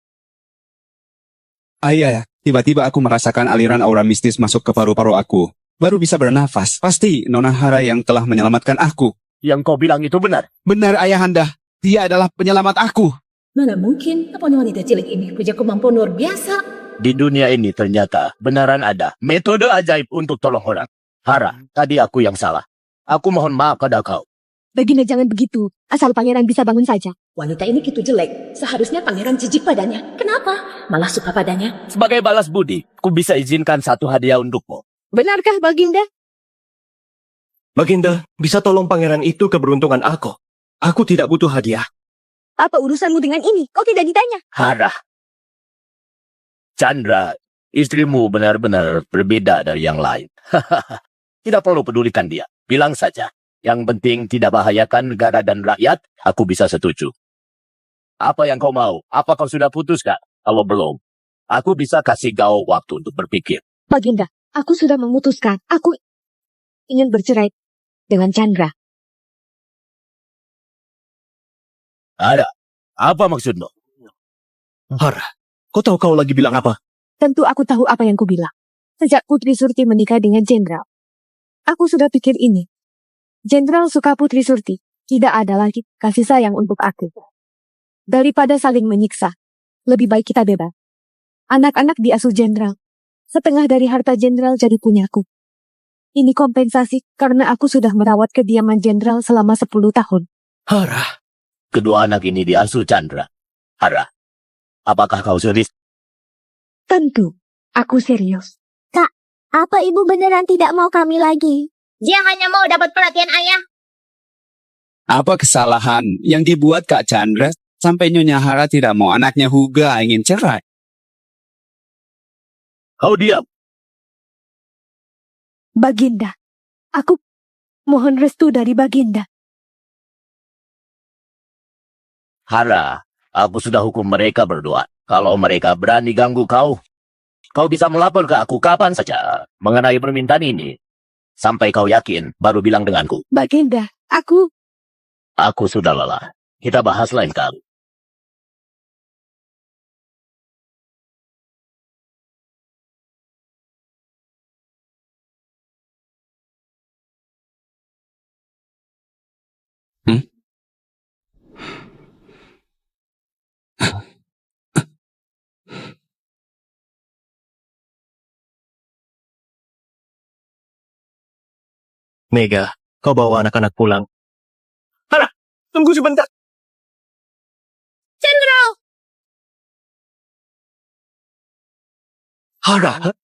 Ayah, tiba-tiba aku merasakan aliran aura mistis masuk ke paru-paru aku. Baru bisa bernafas. Pasti Nona Hara yang telah menyelamatkan aku. Yang kau bilang itu benar. Benar, Ayahanda. Dia adalah penyelamat aku. Mana mungkin apanya wanita cilik ini punya kemampuan luar biasa. Di dunia ini ternyata benaran ada metode ajaib untuk tolong orang. Hara, tadi aku yang salah. Aku mohon maaf pada kau. Baginda jangan begitu. Asal pangeran bisa bangun saja. Wanita ini gitu jelek. Seharusnya pangeran jijik padanya. Kenapa? Malah suka padanya. Sebagai balas budi, ku bisa izinkan satu hadiah untukmu. Benarkah, Baginda? Baginda, bisa tolong pangeran itu keberuntungan aku. Aku tidak butuh hadiah. Apa urusanmu dengan ini? Kau tidak ditanya. Hara. Chandra, istrimu benar-benar berbeda dari yang lain. Tidak perlu pedulikan dia. Bilang saja. Yang penting tidak bahayakan negara dan rakyat, aku bisa setuju. Apa yang kau mau? Apa kau sudah putuskan? Kalau belum, aku bisa kasih kau waktu untuk berpikir. Baginda, aku sudah memutuskan. Aku ingin bercerai dengan Chandra. Ada. Apa maksudmu? Hara, kau tahu kau lagi bilang apa? Tentu aku tahu apa yang kubilang. Sejak Putri Surti menikah dengan Jenderal, aku sudah pikir ini. Jenderal suka Putri Surti. Tidak ada lagi kasih sayang untuk aku. Daripada saling menyiksa, lebih baik kita bebas. Anak-anak diasuh Jenderal. Setengah dari harta Jenderal jadi punyaku. Ini kompensasi karena aku sudah merawat kediaman Jenderal selama 10 tahun. Hara, Kedua anak ini diasuh Chandra. Hara, apakah kau serius? Tentu, aku serius. Apa ibu beneran tidak mau kami lagi? Dia hanya mau dapat perhatian ayah. Apa kesalahan yang dibuat Kak Chandra sampai Nyonya Hara tidak mau anaknya Huga ingin cerai? Kau diam. Baginda, aku mohon restu dari Baginda. Hara, aku sudah hukum mereka berdua. Kalau mereka berani ganggu kau, kau bisa melapor ke aku kapan saja mengenai permintaan ini. Sampai kau yakin, baru bilang denganku. Baginda, aku... Aku sudah lelah. Kita bahas lain kali. Mega, kau bawa anak-anak pulang. Hara, tunggu sebentar. Hara,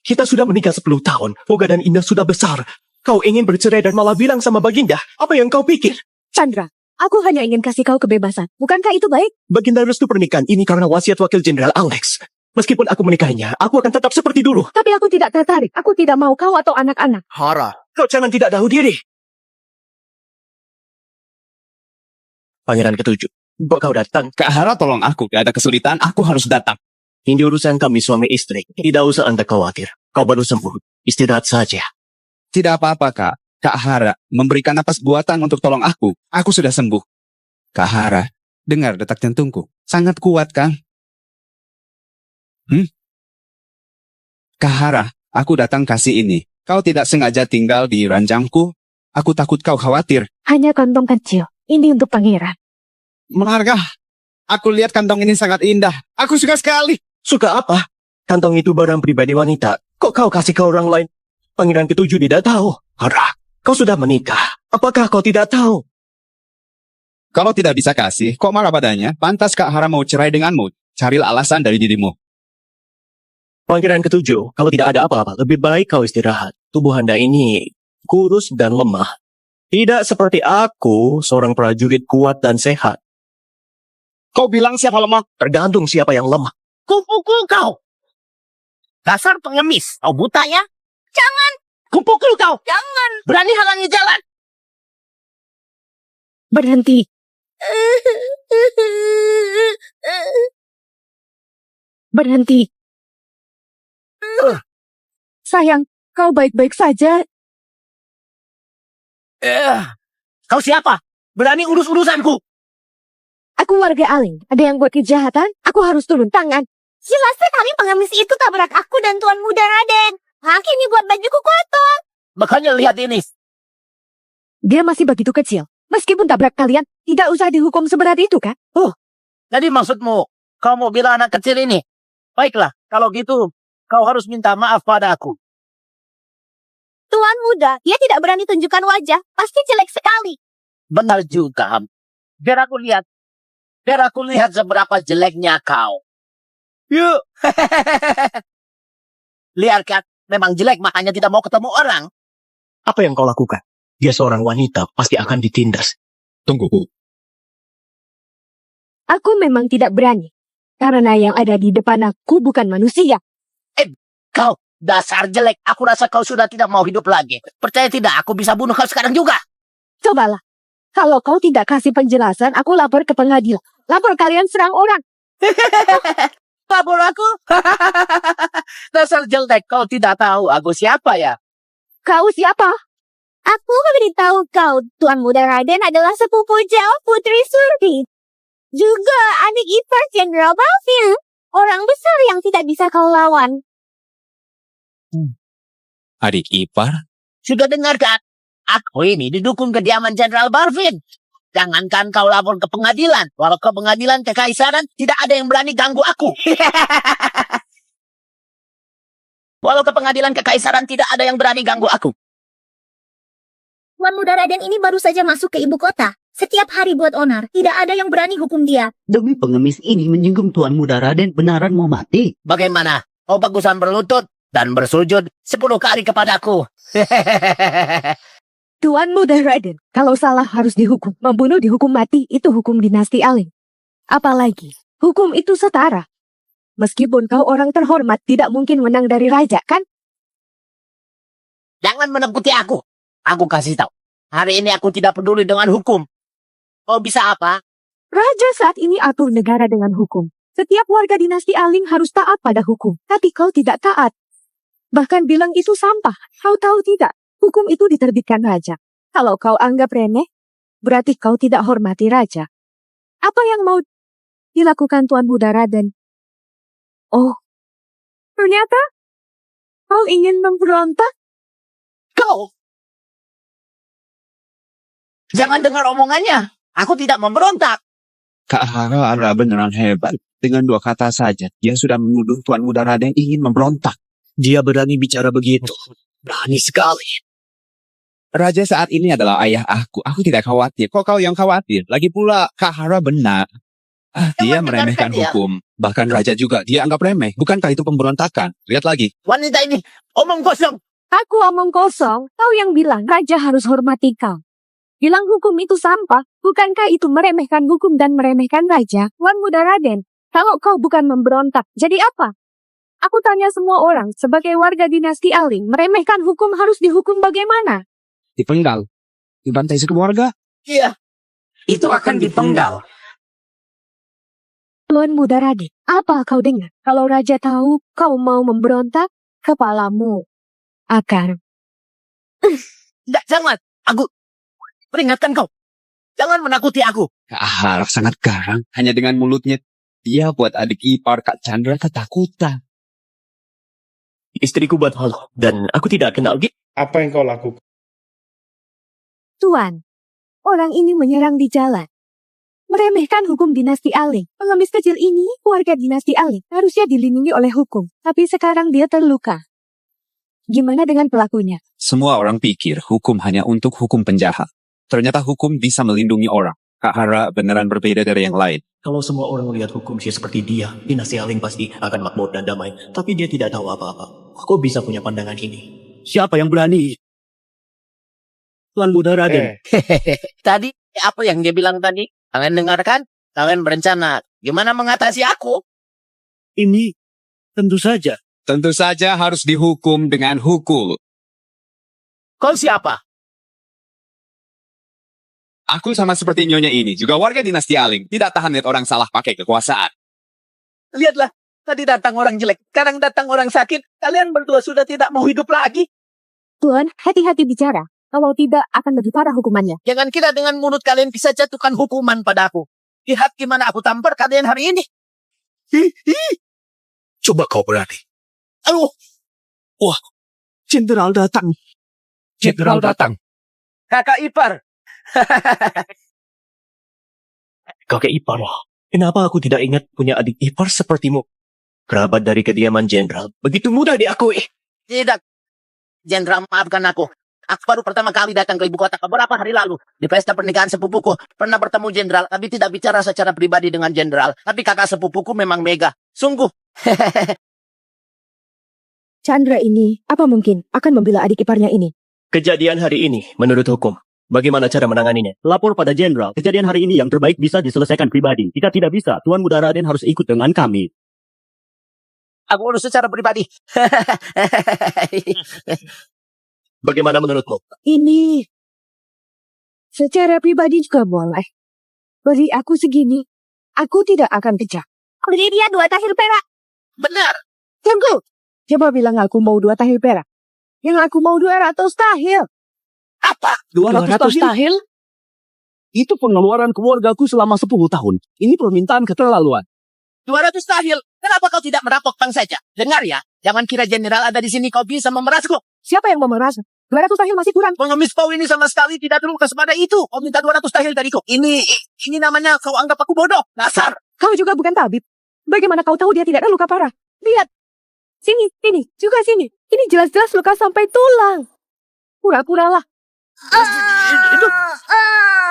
kita sudah menikah 10 tahun. Moga dan Indah sudah besar. Kau ingin bercerai dan malah bilang sama Baginda. Apa yang kau pikir? Chandra, aku hanya ingin kasih kau kebebasan. Bukankah itu baik? Baginda restu pernikahan ini karena wasiat Wakil Jenderal Alex. Meskipun aku menikahinya, aku akan tetap seperti dulu. Tapi aku tidak tertarik. Aku tidak mau kau atau anak-anak. Hara, kau jangan tidak tahu diri. Pangeran ketujuh, kau datang. Kak Hara tolong aku, gak ada kesulitan, aku harus datang. Ini urusan kami suami istri. Tidak usah Anda khawatir. Kau baru sembuh. Istirahat saja. Tidak apa-apa Kak. Kak Hara memberikan napas buatan untuk tolong aku. Aku sudah sembuh. Kak Hara, dengar detak jantungku. Sangat kuat kan? Kak Hara, aku datang kasih ini. Kau tidak sengaja tinggal di ranjangku. Aku takut kau khawatir. Hanya kantong kecil. Ini untuk pangeran. Marga, aku lihat kantong ini sangat indah. Aku suka sekali. Suka apa? Kantong itu barang pribadi wanita. Kok kau kasih ke orang lain? Pangeran ketujuh tidak tahu. Hara, kau sudah menikah. Apakah kau tidak tahu? Kalau tidak bisa kasih, kok marah padanya? Pantas Kak Hara mau cerai denganmu. Carilah alasan dari dirimu. Panggilan ketujuh, kalau tidak ada apa-apa, lebih baik kau istirahat. Tubuh Anda ini kurus dan lemah. Tidak seperti aku, seorang prajurit kuat dan sehat. Kau bilang siapa lemah? Tergantung siapa yang lemah. Kupukul kau. Dasar pengemis. Kau buta ya? Jangan. Kupukul kau. Jangan. Berani halangi jalan. Berhenti. Berhenti. Sayang, kau baik-baik saja. Kau siapa? Berani urus urusanku. Aku warga Aling. Ada yang buat kejahatan, aku harus turun tangan. Jelas sekali pengemis itu tabrak aku dan Tuan Muda Raden. Akhirnya buat bajuku kotor. Makanya lihat ini. Dia masih begitu kecil. Meskipun tabrak kalian, tidak usah dihukum seberat itu, kan? Jadi maksudmu, kau mau bilang anak kecil ini? Baiklah, kalau gitu, kau harus minta maaf pada aku. Tuan Muda, dia tidak berani tunjukkan wajah. Pasti jelek sekali. Benar juga. Biar aku lihat seberapa jeleknya kau. Yuk. Lihat kan, memang jelek makanya tidak mau ketemu orang. Apa yang kau lakukan? Dia seorang wanita, pasti akan ditindas. Tunggu. Aku memang tidak berani. Karena yang ada di depan aku bukan manusia. Kau, dasar jelek. Aku rasa kau sudah tidak mau hidup lagi. Percaya tidak, aku bisa bunuh kau sekarang juga. Cobalah. Kalau kau tidak kasih penjelasan, aku lapor ke pengadilan. Lapor kalian serang orang. Lapor aku? Dasar jelek, kau tidak tahu aku siapa ya? Kau siapa? Aku memberitahu kau, Tuan Muda Raden adalah sepupu jauh Putri Surti. Juga adik ipar Jenderal Balvin. Orang besar yang tidak bisa kau lawan. Adik ipar? Sudah dengar kan? Aku ini didukung kediaman Jenderal Balvin. Jangankan kau lapor ke pengadilan. Walau ke pengadilan kekaisaran, tidak ada yang berani ganggu aku. Walau ke pengadilan kekaisaran, tidak ada yang berani ganggu aku. Tuan Muda Raden ini baru saja masuk ke ibu kota. Setiap hari buat onar. Tidak ada yang berani hukum dia. Demi pengemis ini menyinggung Tuan Muda Raden benaran mau mati. Bagaimana? Kau bagusan berlutut dan bersujud 10 kali kepadaku. Tuan Muda Raden, kalau salah harus dihukum. Membunuh dihukum mati, itu hukum dinasti Aling. Apalagi, hukum itu setara. Meskipun kau orang terhormat, tidak mungkin menang dari raja, kan? Jangan menakuti aku. Aku kasih tahu. Hari ini aku tidak peduli dengan hukum. Kau bisa apa? Raja saat ini atur negara dengan hukum. Setiap warga dinasti Aling harus taat pada hukum. Tapi kau tidak taat. Bahkan bilang itu sampah. Kau tahu tidak? Hukum itu diterbitkan raja. Kalau kau anggap remeh, berarti kau tidak hormati raja. Apa yang mau dilakukan Tuan Muda Raden? Oh, ternyata kau ingin memberontak? Kau! Jangan dengar omongannya. Aku tidak memberontak. Kak Hara adalah beneran hebat. Dengan 2 kata saja, dia sudah menuduh Tuan Muda Raden ingin memberontak. Dia berani bicara begitu. Berani sekali. Raja saat ini adalah ayah aku. Aku tidak khawatir. Kok kau yang khawatir? Lagi pula, Kak Hara benar. Dia meremehkan dia. hukum. Bahkan Raja juga dia anggap remeh. Bukankah itu pemberontakan? Lihat lagi. Wanita ini omong kosong. Aku omong kosong. Kau yang bilang raja harus hormati kau. Bilang hukum itu sampah. Bukankah itu meremehkan hukum dan meremehkan raja? Tuan Muda Raden, kalau kau bukan memberontak, jadi apa? Aku tanya semua orang, sebagai warga dinasti Aling, meremehkan hukum harus dihukum bagaimana? Dipenggal. Dibantai sekeluarga. Iya. Itu akan dipenggal. Tuan Muda Raden, apa kau dengar? Kalau raja tahu kau mau memberontak, kepalamu akan... Jangan. Aku peringatkan kau. Jangan menakuti aku. Kak Hara sangat garang. Hanya dengan mulutnya, dia buat adik ipar Kak Chandra ketakutan. Istriku buat malu. Dan aku tidak kenal dia. Apa yang kau lakukan? Tuan, orang ini menyerang di jalan. Meremehkan hukum dinasti Aling. Pengemis kecil ini, warga dinasti Aling, harusnya dilindungi oleh hukum. Tapi sekarang dia terluka. Gimana dengan pelakunya? Semua orang pikir hukum hanya untuk hukum penjahat. Ternyata hukum bisa melindungi orang. Kak Hara beneran berbeda dari yang lain. Kalau semua orang melihat hukum dia seperti dia, dinasti Aling pasti akan makmur dan damai. Tapi dia tidak tahu apa-apa. Kok bisa punya pandangan ini? Siapa yang berani? Tuan Muda Raden. Tadi apa yang dia bilang tadi? Kalian dengarkan? Kalian berencana gimana mengatasi aku? Ini tentu saja. Tentu saja harus dihukum dengan hukum. Kau siapa? Aku sama seperti nyonya ini, juga warga dinasti Aling. Tidak tahan lihat orang salah pakai kekuasaan. Lihatlah, tadi datang orang jelek, sekarang datang orang sakit. Kalian berdua sudah tidak mau hidup lagi. Tuan, hati-hati bicara. Kalau tidak, akan lebih parah hukumannya. Jangan kira dengan mulut kalian bisa jatuhkan hukuman padaku. Lihat gimana aku tampar kalian hari ini. Coba kau berani. Aduh, Jenderal datang. Jenderal datang. Kakak ipar. Kakek ipar. Kenapa aku tidak ingat punya adik ipar sepertimu? Kerabat dari kediaman jenderal. Begitu mudah diakui. Tidak. Jenderal, maafkan aku. Aku baru pertama kali datang ke ibu kota beberapa hari lalu. Di pesta pernikahan sepupuku. Pernah bertemu jenderal, tapi tidak bicara secara pribadi dengan jenderal. Tapi kakak sepupuku memang mega. Sungguh. Chandra ini, apa mungkin akan membela adik iparnya ini? Kejadian hari ini, menurut hukum, bagaimana cara menanganinya? Lapor pada jenderal. Kejadian hari ini yang terbaik bisa diselesaikan pribadi. Jika tidak bisa, Tuan Muda Raden harus ikut dengan kami. Aku urus secara pribadi. Bagaimana menurutmu? Ini secara pribadi juga boleh. Beri aku segini, aku tidak akan pecah. Beri dia 2 tahil perak. Benar. Tunggu, coba bilang aku mau 2 tahil perak. Yang aku mau 200 tahil. Apa? 200 tahil? Itu pengeluaran keluargaku selama 10 tahun. Ini permintaan keterlaluan. 200 tahil. Kenapa kau tidak merampok bank saja? Dengar ya, jangan kira jenderal ada di sini kau bisa memerasku. Siapa yang memeras? 200 tahil masih kurang. Pengemis kau ini sama sekali tidak terluka sepada itu. Kau minta 200 tahil dariku. Ini namanya kau anggap aku bodoh. Dasar. Kau juga bukan tabib. Bagaimana kau tahu dia tidak ada luka parah? Lihat. Sini, juga sini. Ini jelas-jelas luka sampai tulang. Pura-puralah.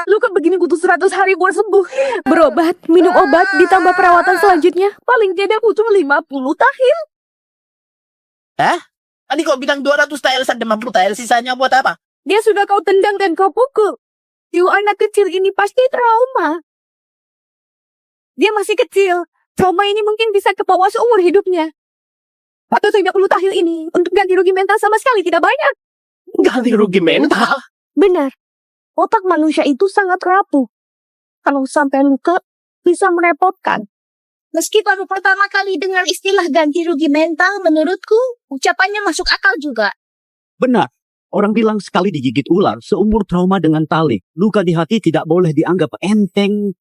Luka begini butuh 100 hari buat sembuh. Berobat, minum obat, ditambah perawatan selanjutnya. Paling tidak butuh 50 tahil. Tadi kau bilang 200 tahil dan 50 tahil sisanya buat apa? Dia sudah kau tendang dan kau pukul. Anak kecil ini pasti trauma. Dia masih kecil. Trauma ini mungkin bisa kebawa seumur hidupnya. 150 tahil ini untuk ganti rugi mental sama sekali tidak banyak. Ganti rugi mental? Benar. Otak manusia itu sangat rapuh. Kalau sampai luka, bisa merepotkan. Meski baru pertama kali dengar istilah ganti rugi mental, menurutku ucapannya masuk akal juga. Benar. Orang bilang sekali digigit ular, seumur trauma dengan tali. Luka di hati tidak boleh dianggap enteng.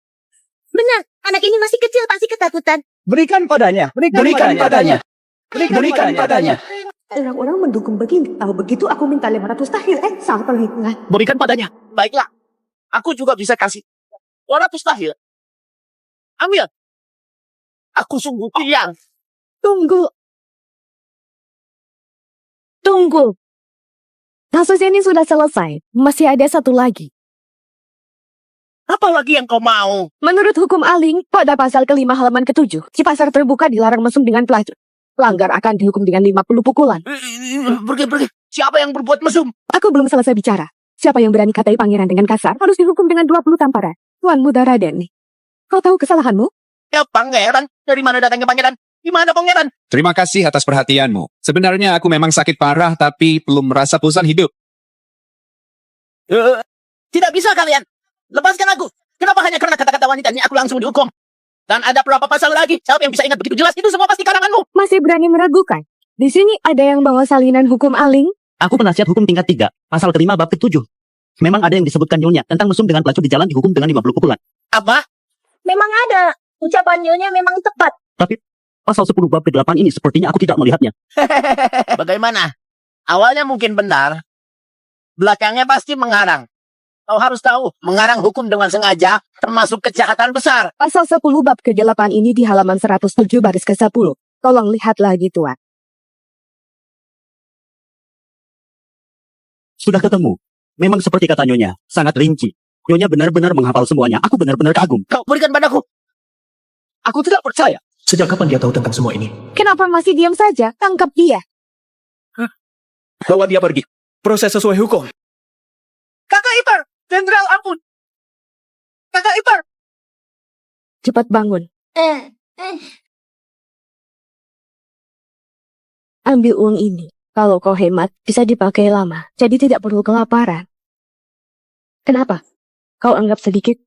Benar, anak ini masih kecil pasti ketakutan. Berikan padanya. Berikan padanya. Berikan padanya. Orang-orang mendukung begini. Tahu begitu aku minta 500 tahil. Sangat perhitungan. Berikan padanya. Baiklah. Aku juga bisa kasih 200 tahil. Ambil. Aku sungguh kiyang. Tunggu. Kasus ini sudah selesai. Masih ada satu lagi. Apa lagi yang kau mau? Menurut hukum Aling, pada pasal ke-5 halaman ke-7, si pasar terbuka dilarang mesum dengan pelacur. Pelanggar akan dihukum dengan 50 pukulan. Pergi. Siapa yang berbuat mesum? Aku belum selesai bicara. Siapa yang berani katai pangeran dengan kasar harus dihukum dengan 20 tamparan. Tuan Muda Raden nih. Kau tahu kesalahanmu? Ya pangeran. Dari mana datangnya pangeran? Di mana pangeran? Terima kasih atas perhatianmu. Sebenarnya aku memang sakit parah tapi belum merasa bosan hidup. Tidak bisa kalian. Lepaskan aku. Kenapa hanya karena kata-kata wanita ini aku langsung dihukum? Dan ada berapa pasal lagi? Siapa yang bisa ingat begitu jelas? Itu semua pasti karanganmu. Masih berani meragukan? Di sini ada yang bawa salinan hukum Aling? Aku penasihat hukum tingkat 3, pasal ke-5 bab ke-7. Memang ada yang disebutkan nyonya tentang mesum dengan pelacur di jalan dihukum dengan 50 pukulan. Apa? Memang ada. Ucapan nyonya memang tepat. Tapi pasal 10 bab ke-8 ini sepertinya aku tidak melihatnya. Bagaimana? Awalnya mungkin benar. Belakangnya pasti mengarang. Kau harus tahu, mengarang hukum dengan sengaja termasuk kejahatan besar. Pasal 10 bab ke-8 ini di halaman 107 baris ke-10. Tolong lihat lagi, Tuan. sudah ketemu. Memang seperti kata Nyonya, sangat rinci. Nyonya benar-benar menghafal semuanya. Aku benar-benar kagum. Kau berikan padaku. Aku tidak percaya. Sejak kapan dia tahu tentang semua ini? Kenapa masih diam saja? Tangkap dia. Bawa dia pergi. Proses sesuai hukum. Kakak ipar, Jenderal ampun. Kakak ipar. Cepat bangun. Ambil uang ini. Kalau kau hemat, bisa dipakai lama. Jadi tidak perlu kelaparan. Kenapa? Kau anggap sedikit?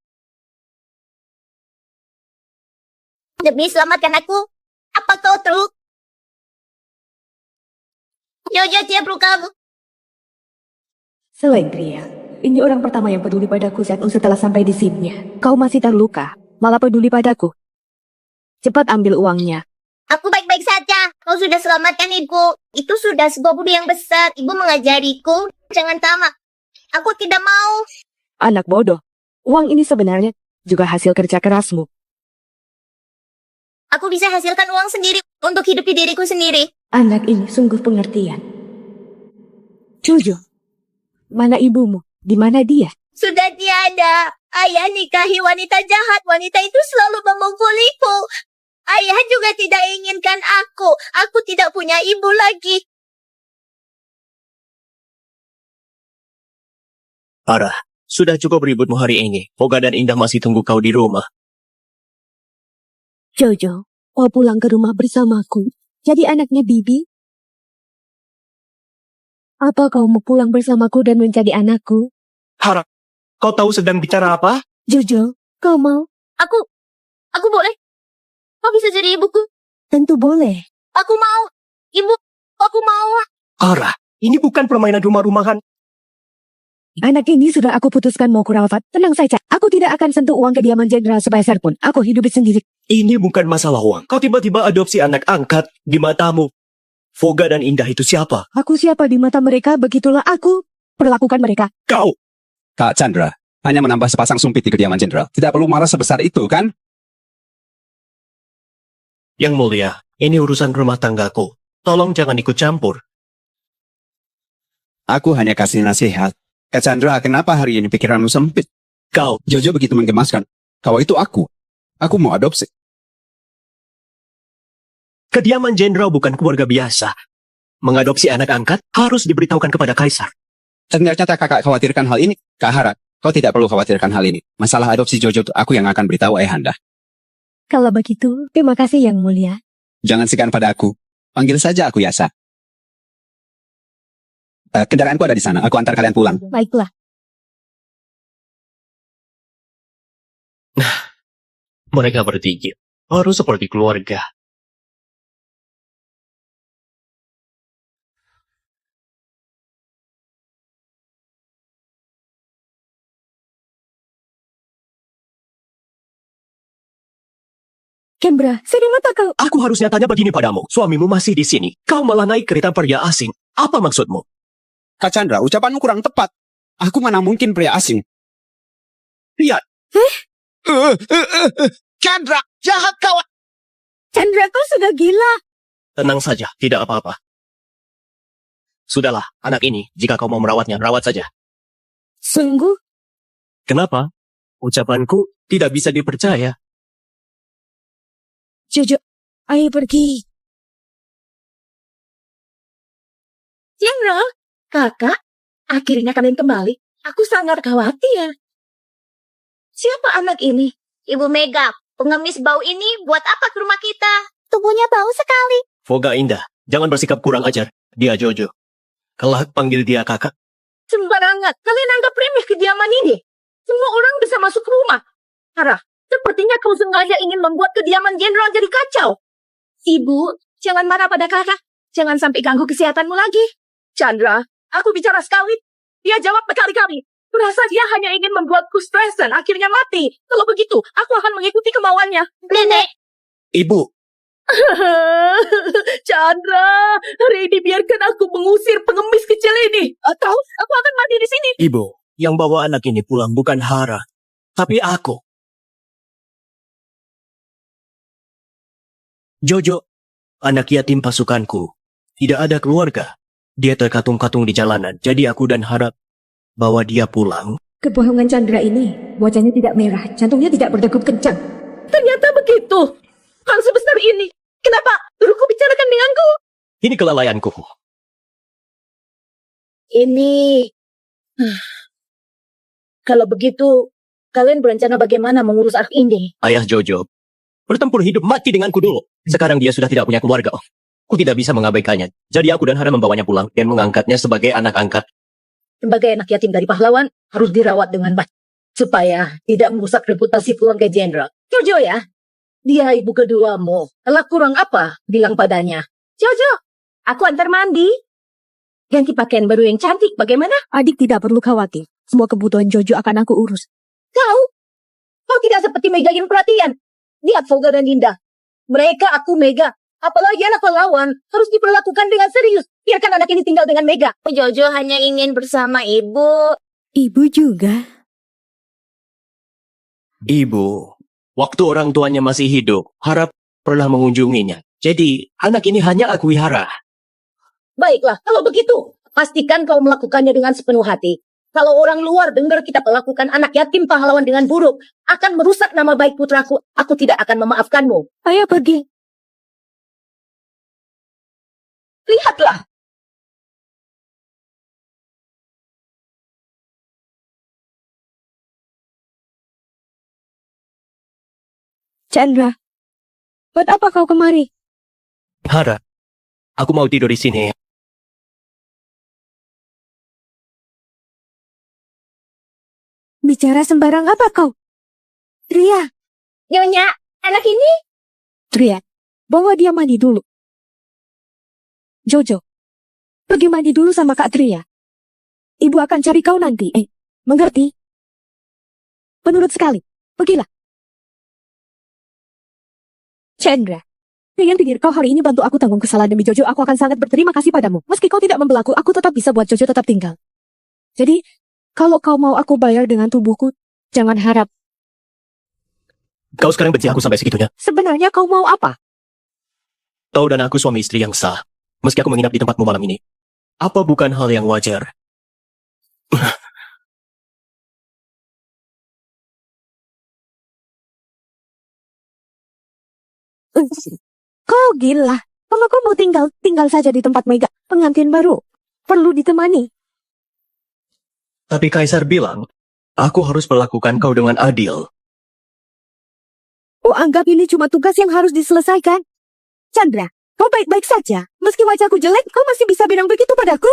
Demi selamatkan aku, apa kau truk? Jojo tiap kamu. Selendria, ini orang pertama yang peduli padaku saat setelah sampai di SIM-nya. Kau masih terluka, malah peduli padaku. Cepat ambil uangnya. Aku baik-baik saja. Kau sudah selamatkan ibu. Itu sudah sebuah budi yang besar. Ibu mengajariku. Jangan tamak. Aku tidak mau. Anak bodoh, uang ini sebenarnya juga hasil kerja kerasmu. Aku bisa hasilkan uang sendiri untuk hidupi diriku sendiri. Anak ini sungguh pengertian. Jojo, mana ibumu? Di mana dia? Sudah tiada. Ayah nikahi wanita jahat. Wanita itu selalu memukuliku. Ayah juga tidak inginkan aku. Aku tidak punya ibu lagi. Ara, sudah cukup ributmu hari ini. Foga dan Indah masih tunggu kau di rumah. Jojo, kau pulang ke rumah bersamaku. Jadi anaknya Bibi? Apa kau mau pulang bersamaku dan menjadi anakku? Hara, kau tahu sedang bicara apa? Jojo, kau mau? Aku boleh? Kau bisa jadi ibuku? Tentu boleh. Aku mau. Ibu, aku mau. Ara, ini bukan permainan rumah-rumahan. Anak ini sudah aku putuskan mau kurawat. Tenang saja, aku tidak akan sentuh uang kediaman jenderal sepeser pun. Aku hidup sendiri. Ini bukan masalah uang. Kau tiba-tiba adopsi anak angkat di matamu. Foga dan Indah itu siapa? Aku siapa di mata mereka, begitulah aku perlakukan mereka. Kau! Kak Chandra, hanya menambah sepasang sumpit di kediaman jenderal. Tidak perlu marah sebesar itu, kan? Yang mulia, ini urusan rumah tanggaku. Tolong jangan ikut campur. Aku hanya kasih nasihat. Kak Chandra, kenapa hari ini pikiranmu sempit? Kau, Jojo begitu menggemaskan. Kau itu aku. Aku mau adopsi. kediaman jenderal bukan keluarga biasa. Mengadopsi anak angkat harus diberitahukan kepada kaisar. Ternyata kakak khawatirkan hal ini. Kak Hara, kau tidak perlu khawatirkan hal ini. Masalah adopsi Jojo itu aku yang akan beritahu ayahanda. Kalau begitu, terima kasih yang mulia. Jangan segan pada aku. Panggil saja aku Yasa. Kendaraanku ada di sana. Aku antar kalian pulang. Baiklah. Mereka bertiga harus seperti keluarga. Kembra, sedang apa kau? Aku harusnya tanya begini padamu. Suamimu masih di sini. Kau malah naik kereta pria asing. Apa maksudmu? Kak Chandra, ucapanmu kurang tepat. Aku mana mungkin pria asing. Lihat. Chandra, jahat kau. Chandra, kau sudah gila. Tenang saja, tidak apa-apa. Sudahlah, anak ini, jika kau mau merawatnya, rawat saja. Sungguh? Kenapa? Ucapanku tidak bisa dipercaya. Jojo, ayo pergi. Jenderal, kakak, akhirnya kalian kembali. Aku sangat khawatir. Siapa anak ini? Ibu Mega, pengemis bau ini buat apa ke rumah kita? Tubuhnya bau sekali. Foga Indah, jangan bersikap kurang ajar. Dia Jojo. Kelak panggil dia kakak. Sembarangan, kalian anggap remeh kediaman ini. Semua orang bisa masuk rumah. Hara, sepertinya kau sengaja ingin membuat kediaman jenderal jadi kacau. Ibu, jangan marah pada kakak. Jangan sampai ganggu kesehatanmu lagi. Chandra, aku bicara sekali. Dia jawab berkali-kali. Kurasa dia hanya ingin membuatku stres dan akhirnya mati. Kalau begitu, aku akan mengikuti kemauannya. Nenek, Ibu, Chandra, hari ini biarkan aku mengusir pengemis kecil ini. Atau aku akan mati di sini. ibu, yang bawa anak ini pulang bukan Hara, tapi aku. Jojo, anak yatim pasukanku, tidak ada keluarga. Dia terkatung-katung di jalanan, jadi aku dan harap bawa dia pulang. Kebohongan Chandra ini, wajahnya tidak merah, jantungnya tidak berdegup kencang. Ternyata begitu. Hal sebesar ini. Kenapa dulu kau bicarakan denganku? Ini kelalaianku. Ini... Kalau begitu, kalian berencana bagaimana mengurus anak ini? Ayah Jojo bertempur hidup mati denganku dulu. Sekarang dia sudah tidak punya keluarga. Aku tidak bisa mengabaikannya. Jadi aku dan Hara membawanya pulang dan mengangkatnya sebagai anak angkat. Sebagai anak yatim dari pahlawan, harus dirawat dengan baik. Supaya tidak merusak reputasi keluarga jenderal. Jojo ya, dia ibu keduamu. Telah kurang apa? Bilang padanya. Jojo, aku antar mandi. Ganti pakaian baru yang cantik, bagaimana? Adik tidak perlu khawatir. Semua kebutuhan Jojo akan aku urus. Kau tidak seperti Mega yang perhatian. Lihat Volga dan Dinda. Mereka aku Mega. Apalagi anak pahlawan harus diperlakukan dengan serius. Biarkan anak ini tinggal dengan Mega. Jojo hanya ingin bersama ibu. Ibu juga. Ibu, waktu orang tuanya masih hidup, harap pernah mengunjunginya. Jadi, anak ini hanya aku wihara. Baiklah, kalau begitu, pastikan kau melakukannya dengan sepenuh hati. Kalau orang luar dengar kita melakukan anak yatim pahlawan dengan buruk, akan merusak nama baik putraku. Aku tidak akan memaafkanmu. Ayo pergi. Lihatlah. Chandra, buat apa kau kemari? Hara, aku mau tidur di sini. Bicara sembarang apa kau? Tria, Nyonya, anak ini? Tria, bawa dia mandi dulu. Jojo, pergi mandi dulu sama Kak Tria. Ibu akan cari kau nanti, mengerti? Penurut sekali, pergilah. Chandra, dengan pikir kau hari ini bantu aku tanggung kesalahan demi Jojo, aku akan sangat berterima kasih padamu. Meski kau tidak membelaku, aku tetap bisa buat Jojo tetap tinggal. Jadi, kalau kau mau aku bayar dengan tubuhku, jangan harap. Kau sekarang benci aku sampai segitunya. Sebenarnya kau mau apa? Kau dan aku suami istri yang sah. Meski aku menginap di tempatmu malam ini. Apa bukan hal yang wajar? Kau gila. Kalau kau mau tinggal saja di tempat Mega. Pengantin baru. Perlu ditemani. Tapi Kaisar bilang, aku harus perlakukan kau dengan adil. Oh, anggap ini cuma tugas yang harus diselesaikan. Chandra, kau baik-baik saja. Meski wajahku jelek, kau masih bisa bilang begitu padaku?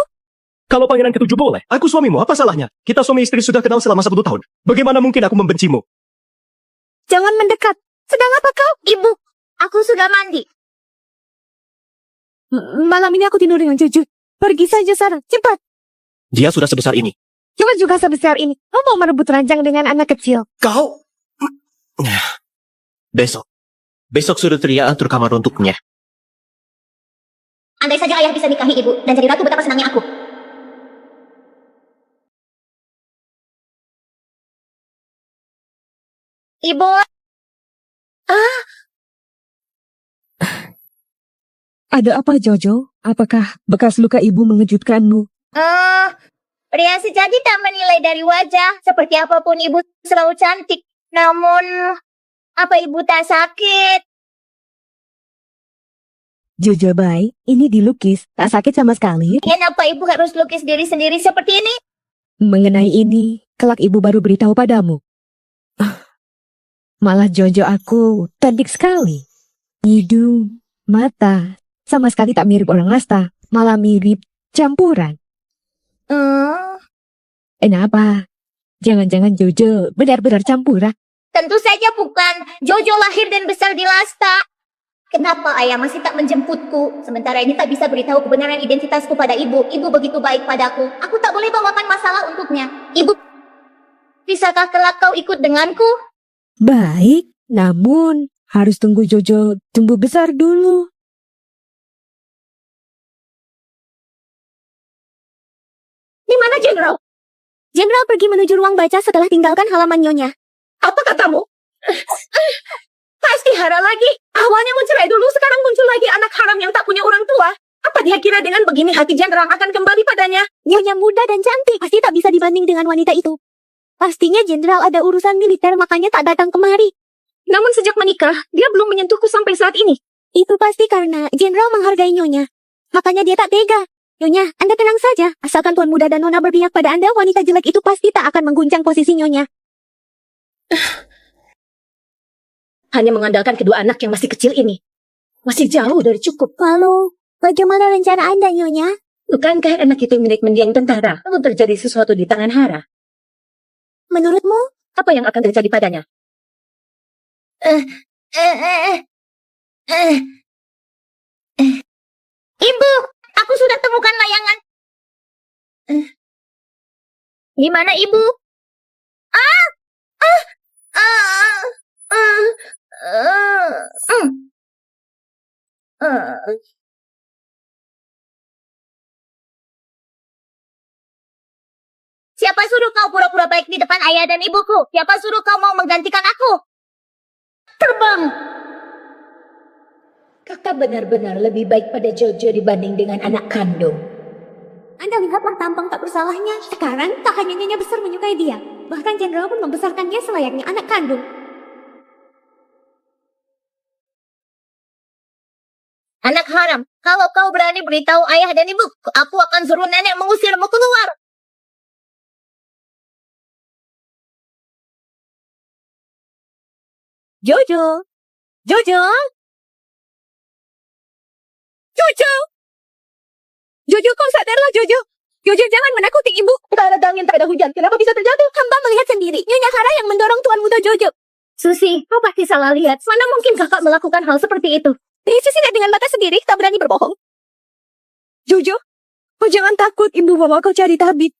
Kalau pangeran ketujuh boleh, aku suamimu, apa salahnya? Kita suami istri sudah kenal selama 10 tahun. Bagaimana mungkin aku membencimu? Jangan mendekat. Sedang apa kau? Ibu, aku sudah mandi. Malam ini aku tidur dengan Jojo. Pergi saja sana, cepat. Dia sudah sebesar ini. Cuma juga sebesar ini. Kau mau merebut ranjang dengan anak kecil. Kau... Besok suruh Tria atur kamar untuknya. Andai saja ayah bisa nikahi ibu dan jadi ratu, betapa senangnya aku. Ibu, Ada apa, Jojo? Apakah bekas luka ibu mengejutkanmu? pria sejati tak menilai dari wajah. Seperti apapun ibu selalu cantik. Namun, apa ibu tak sakit? Jojo baik, ini dilukis. Tak sakit sama sekali. Kenapa ibu harus lukis diri sendiri seperti ini? Mengenai ini, kelak ibu baru beritahu padamu. Malah Jojo aku cantik sekali. Hidung, mata, sama sekali tak mirip orang Asta. Malah mirip campuran. Kenapa? Jangan-jangan Jojo benar-benar campuran. Tentu saja bukan. Jojo lahir dan besar di Lasta. Kenapa ayah masih tak menjemputku? Sementara ini tak bisa beritahu kebenaran identitasku pada ibu. Ibu begitu baik padaku. Aku tak boleh bawakan masalah untuknya. Ibu, bisakah kelak kau ikut denganku? Baik, namun harus tunggu Jojo tumbuh besar dulu. Di mana Jenderal? Jenderal pergi menuju ruang baca setelah tinggalkan halaman Nyonya. Apa katamu? Pasti Hara lagi. Awalnya mencerai dulu, sekarang muncul lagi anak haram yang tak punya orang tua. Apa dia kira dengan begini hati jenderal akan kembali padanya? Nyonya muda dan cantik, pasti tak bisa dibanding dengan wanita itu. Pastinya jenderal ada urusan militer, makanya tak datang kemari. Namun sejak menikah, dia belum menyentuhku sampai saat ini. Itu pasti karena jenderal menghargai Nyonya. Makanya dia tak tega. Nyonya, Anda tenang saja. Asalkan Tuan Muda dan Nona berpihak pada Anda, wanita jelek itu pasti tak akan mengguncang posisi Nyonya. Hanya mengandalkan kedua anak yang masih kecil ini. Masih jauh dari cukup. Lalu, bagaimana rencana Anda, Nyonya? Bukankah anak itu milik mendiang tentara? Kalau terjadi sesuatu di tangan Hara, Menurutmu? apa yang akan terjadi padanya? Ibu, aku sudah temukan layangan. Di mana ibu? Siapa suruh kau pura-pura baik di depan ayah dan ibuku? Siapa suruh kau mau menggantikan aku? Terbang! Kakak benar-benar lebih baik pada Jojo dibanding dengan anak kandung. Anda lihatlah tampang tak bersalahnya. Sekarang tak hanya Nyonya besar menyukai dia, bahkan jenderal pun membesarkannya selayaknya anak kandung. Anak haram, kalau kau berani beritahu ayah dan ibu, aku akan suruh nenek mengusirmu keluar. Jojo! Jojo! Jojo! Jojo, kau sadarlah, Jojo! Jojo, jangan menakuti ibu! Tak ada angin, tak ada hujan. Kenapa bisa terjatuh? Hamba melihat sendiri, Nyonya Hara yang mendorong Tuan Muda Jojo. Susi, kau pasti salah lihat. Mana mungkin kakak melakukan hal seperti itu? Susi lihat dengan mata sendiri, tak berani berbohong. Jojo, kau jangan takut, ibu bawa kau cari tabib.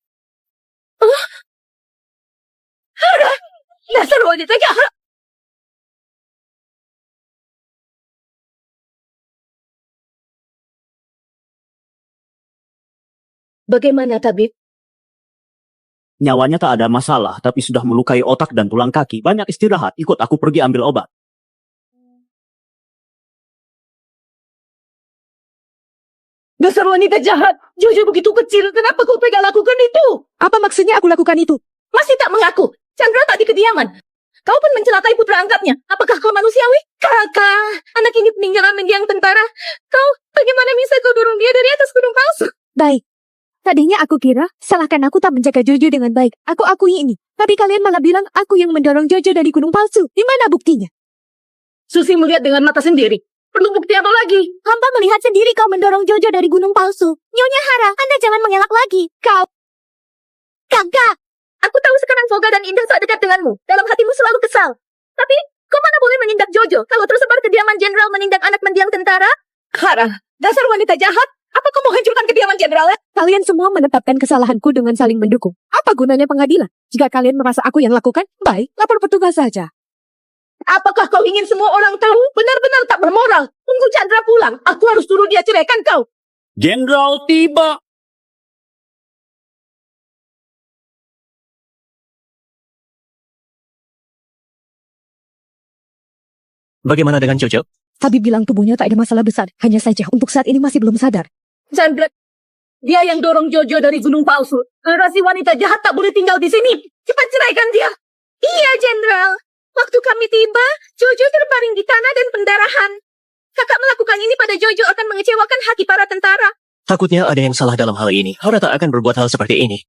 Hara! Dasar wanita jahat! Bagaimana, tabib? Nyawanya tak ada masalah, tapi sudah melukai otak dan tulang kaki. Banyak istirahat, ikut aku pergi ambil obat. Dasar wanita jahat! Jojo begitu kecil, kenapa kau tega lakukan itu? Apa maksudnya aku lakukan itu? Masih tak mengaku. Chandra tak di kediaman. Kau pun mencelakai putra angkatnya. Apakah kau manusiawi? Kakak, anak ini peninggalan mendiang tentara. Kau, bagaimana bisa kau dorong dia dari atas gunung palsu? Baik. Tadinya aku kira, salahkan aku tak menjaga Jojo dengan baik. Aku akui ini. Tapi kalian malah bilang aku yang mendorong Jojo dari gunung palsu. Di mana buktinya? Susi melihat dengan mata sendiri. Perlu bukti apa lagi? Hamba melihat sendiri kau mendorong Jojo dari gunung palsu. Nyonya Hara, Anda jangan mengelak lagi. Kau, Kakak, Aku tahu sekarang Voga dan Indah tak dekat denganmu. Dalam hatimu selalu kesal. Tapi, kau mana boleh menindak Jojo kalau tersebar kediaman jenderal menindak anak mendiang tentara? Hara, dasar wanita jahat. Apa kau mau hancurkan kediaman jenderal ya? kalian semua menetapkan kesalahanku dengan saling mendukung. Apa gunanya pengadilan? Jika kalian merasa aku yang lakukan, baik, lapor petugas saja. Apakah kau ingin semua orang tahu? Benar-benar tak bermoral. Tunggu Chandra pulang. Aku harus suruh dia ceraikan kau. Jenderal tiba. Bagaimana dengan Jojo? Tabib bilang tubuhnya tak ada masalah besar. Hanya saja untuk saat ini masih belum sadar. Chandra, dia yang dorong Jojo dari gunung palsu. Generasi wanita jahat tak boleh tinggal di sini. Cepat ceraikan dia. Iya, Jenderal. Waktu kami tiba, Jojo terbaring di tanah dan pendarahan. Kakak melakukan ini pada Jojo akan mengecewakan hati para tentara. Takutnya ada yang salah dalam hal ini. Hara tak akan berbuat hal seperti ini.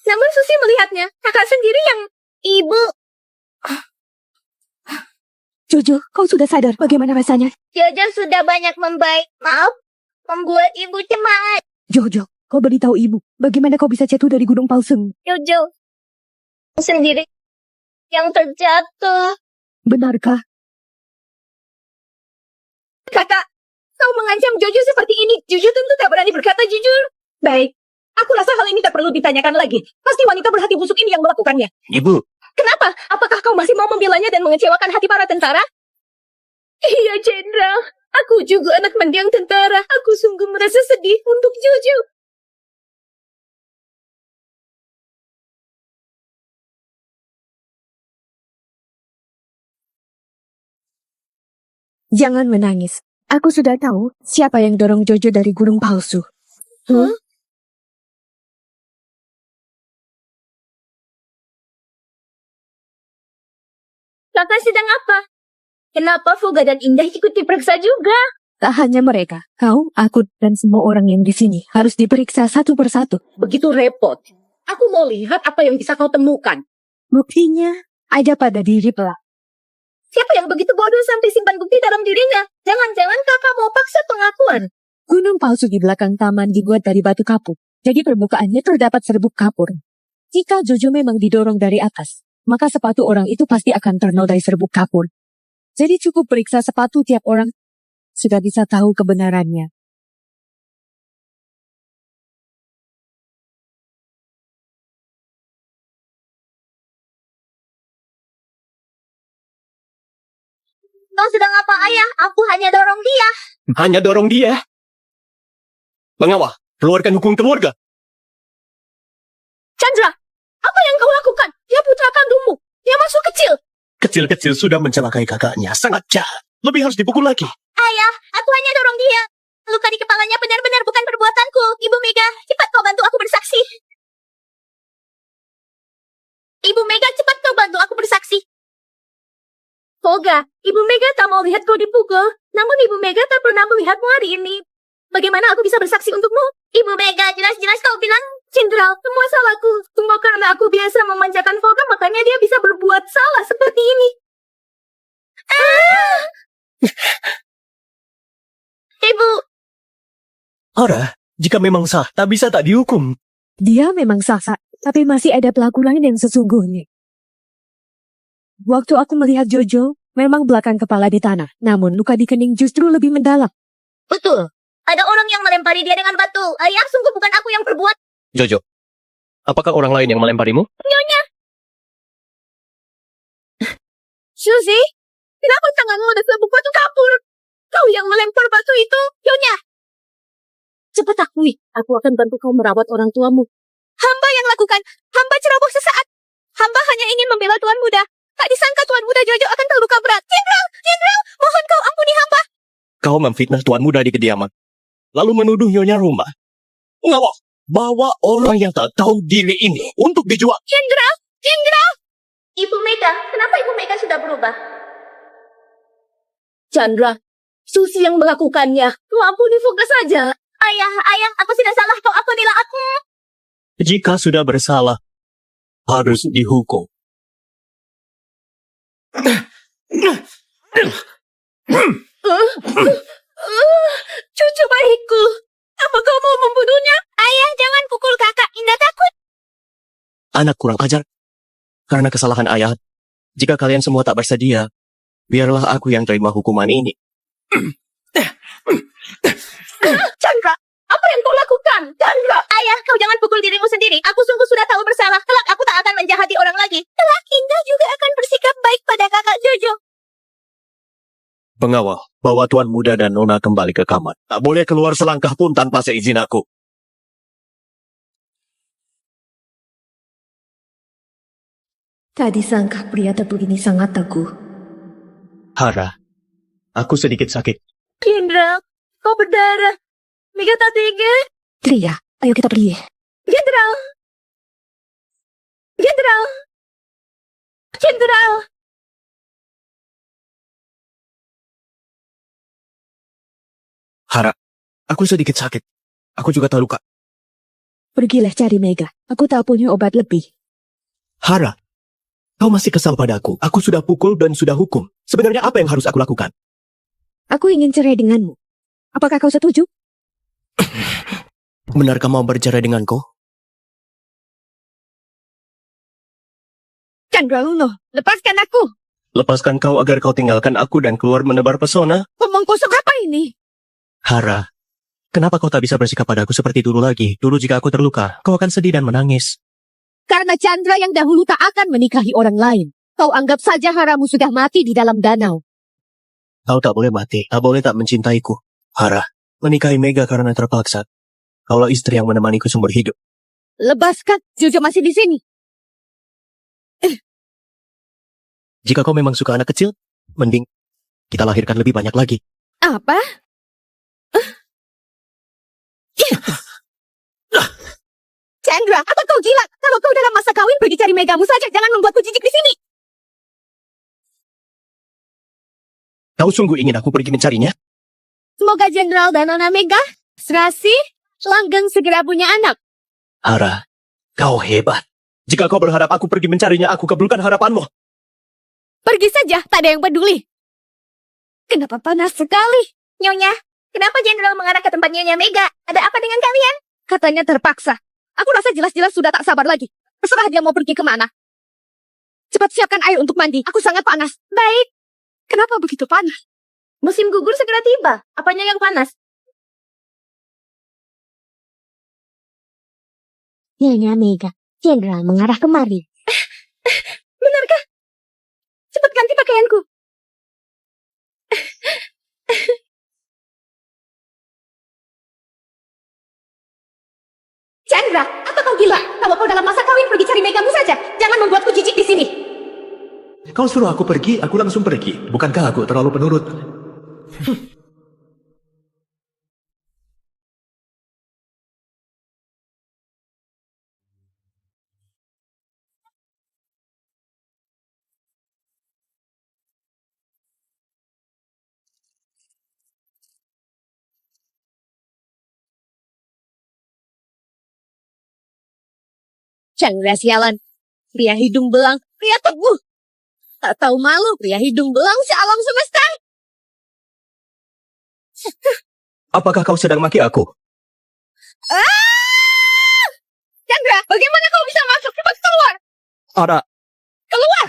Namun Susi melihatnya. Kakak sendiri yang... Ibu, Jojo, kau sudah sadar bagaimana rasanya? Jojo sudah banyak membaik. Maaf, membuat ibu cemas. Jojo, kau beritahu ibu, bagaimana kau bisa jatuh dari gunung palsu? Jojo sendiri yang terjatuh. Benarkah? Kakak, kau mengancam Jojo seperti ini. Jojo tentu tak berani berkata jujur. Baik, aku rasa hal ini tak perlu ditanyakan lagi. Pasti wanita berhati busuk ini yang melakukannya. Ibu, Kenapa? Apakah kau masih mau membelanya dan mengecewakan hati para tentara? Iya, Jenderal. Aku juga anak mendiang tentara. Aku sungguh merasa sedih untuk Jojo. Jangan menangis. Aku sudah tahu siapa yang dorong Jojo dari gunung palsu. Kakak sedang apa? Kenapa Fuga dan Indah ikut diperiksa juga? Tak hanya mereka, kau, aku, dan semua orang yang di sini harus diperiksa satu persatu. Begitu repot. Aku mau lihat apa yang bisa kau temukan. Buktinya ada pada diri pelak. Siapa yang begitu bodoh sampai simpan bukti dalam dirinya? Jangan-jangan kakak mau paksa pengakuan. Gunung palsu di belakang taman dibuat dari batu kapur. Jadi permukaannya terdapat serbuk kapur. Jika Jojo memang didorong dari atas, maka sepatu orang itu pasti akan ternodai serbuk kapur. Jadi cukup periksa sepatu tiap orang, sudah bisa tahu kebenarannya. Kau sedang apa, Ayah? Aku hanya dorong dia. Hanya dorong dia. Pengawal, keluarkan hukum keluarga. Chandra, apa yang kau lakukan? Dia putra kandungmu. Dia masuk kecil. Kecil-kecil sudah mencelakai kakaknya. Sangat jahat. Lebih harus dipukul lagi. Ayah, aku hanya dorong dia. Luka di kepalanya benar-benar bukan perbuatanku. Ibu Mega, cepat kau bantu aku bersaksi. Ibu Mega, cepat kau bantu aku bersaksi. Foga, Ibu Mega tak mau lihat kau dipukul. Namun Ibu Mega tak pernah melihatmu hari ini. Bagaimana aku bisa bersaksi untukmu? Ibu Mega, jelas-jelas kau bilang Jenderal, semua salahku. Semua karena aku biasa memanjakan Foga, makanya dia bisa berbuat salah seperti ini. Ibu. Ora, jika memang sah, tak bisa tak dihukum. Dia memang sah-sah, tapi masih ada pelaku lain yang sesungguhnya. Waktu aku melihat Jojo, memang belakang kepala di tanah, namun luka di kening justru lebih mendalam. Betul. Ada orang yang melempari dia dengan batu. Ayah, sungguh bukan aku yang berbuat. Jojo, apakah orang lain yang melemparimu? Nyonya. Suzy, kenapa tanganmu ada serbuk batu kapur? Kau yang melempar batu itu, Nyonya. Cepat akui, aku akan bantu kau merawat orang tuamu. Hamba yang lakukan, hamba ceroboh sesaat. Hamba hanya ingin membela Tuan Muda. Tak disangka Tuan Muda Jojo akan terluka berat. Jenderal, mohon kau ampuni hamba. Kau memfitnah tuan muda di kediaman, lalu menuduh Nyonya Roma. Ngawal, bawa orang yang tak tahu diri ini untuk dijual. Jenderal. Ibu Mega, kenapa Ibu Mega sudah berubah? Chandra, Susi yang melakukannya. Kau ampuni Foga saja. Ayah, aku tidak salah. Kau ampunilah aku. Jika sudah bersalah, harus dihukum. Cucu baikku, apa kau mau membunuhnya? Ayah, jangan pukul kakak. Indah takut. Anak kurang ajar. Karena kesalahan ayah, jika kalian semua tak bersedia, biarlah aku yang terima hukuman ini. Chandra, apa yang kau lakukan? Chandra. Ayah, kau jangan pukul dirimu sendiri. Aku sungguh sudah tahu bersalah. Kelak aku tak akan menjahati orang lagi. Kelak Indah juga akan bersikap baik pada kakak Jojo. Pengawal, bawa tuan muda dan Nona kembali ke kamar. Tak boleh keluar selangkah pun tanpa seizin aku. Tak disangka pria tetul ini sangat teguh. Hara, aku sedikit sakit. Jenderal, kau berdarah. Mega tak tega. Tria, ayo kita pergi. Jenderal. Hara, aku sedikit sakit. Aku juga tak luka. Pergilah cari Mega. Aku tak punya obat lebih. Hara, kau masih kesal padaku. Aku sudah pukul dan sudah hukum. Sebenarnya apa yang harus aku lakukan? Aku ingin cerai denganmu. Apakah kau setuju? Benarkah mau bercerai denganku? Chandra Uno, lepaskan aku. Lepaskan kau agar kau tinggalkan aku dan keluar menebar pesona? Ngomong kosong apa ini? Hara, kenapa kau tak bisa bersikap padaku seperti dulu lagi? Dulu jika aku terluka, kau akan sedih dan menangis. Karena Chandra yang dahulu tak akan menikahi orang lain. Kau anggap saja Haramu sudah mati di dalam danau. Kau tak boleh mati, tak boleh tak mencintaiku. Hara, menikahi Mega karena terpaksa. Kaulah istri yang menemaniku seumur hidup. Lepaskan, Jojo masih di sini. Jika kau memang suka anak kecil, mending kita lahirkan lebih banyak lagi. Apa? Chandra, apa kau gila? Kalau kau dalam masa kawin, pergi cari Megamu saja. Jangan membuatku jijik di sini. Kau sungguh ingin aku pergi mencarinya? Semoga Jenderal dan Nona Mega, serasi, langgeng segera punya anak. Hara, kau hebat. Jika kau berharap aku pergi mencarinya, aku kabulkan harapanmu. Pergi saja, tak ada yang peduli. Kenapa panas sekali? Nyonya, kenapa Jenderal mengarah ke tempat Nyonya Mega? Ada apa dengan kalian? Katanya terpaksa. Aku rasa jelas-jelas sudah tak sabar lagi. Terserah dia mau pergi kemana. Cepat siapkan air untuk mandi. Aku sangat panas. Baik, Kenapa begitu panas? musim gugur segera tiba. Apanya yang panas? Nyonya Mega, Jenderal mengarah kemari. Benarkah? Cepat ganti pakaianku. Chandra, apa kau gila? Kalau kau dalam masa kawin, pergi cari Megamu saja. Jangan membuatku jijik di sini. Kau suruh aku pergi, aku langsung pergi. Bukankah aku terlalu penurut? Chandra sialan. Pria hidung belang, pria teguh. Tak tahu malu, pria hidung belang sealam semesta. Apakah kau sedang maki aku? Chandra, bagaimana kau bisa masuk? Cepat keluar. Hara. Keluar.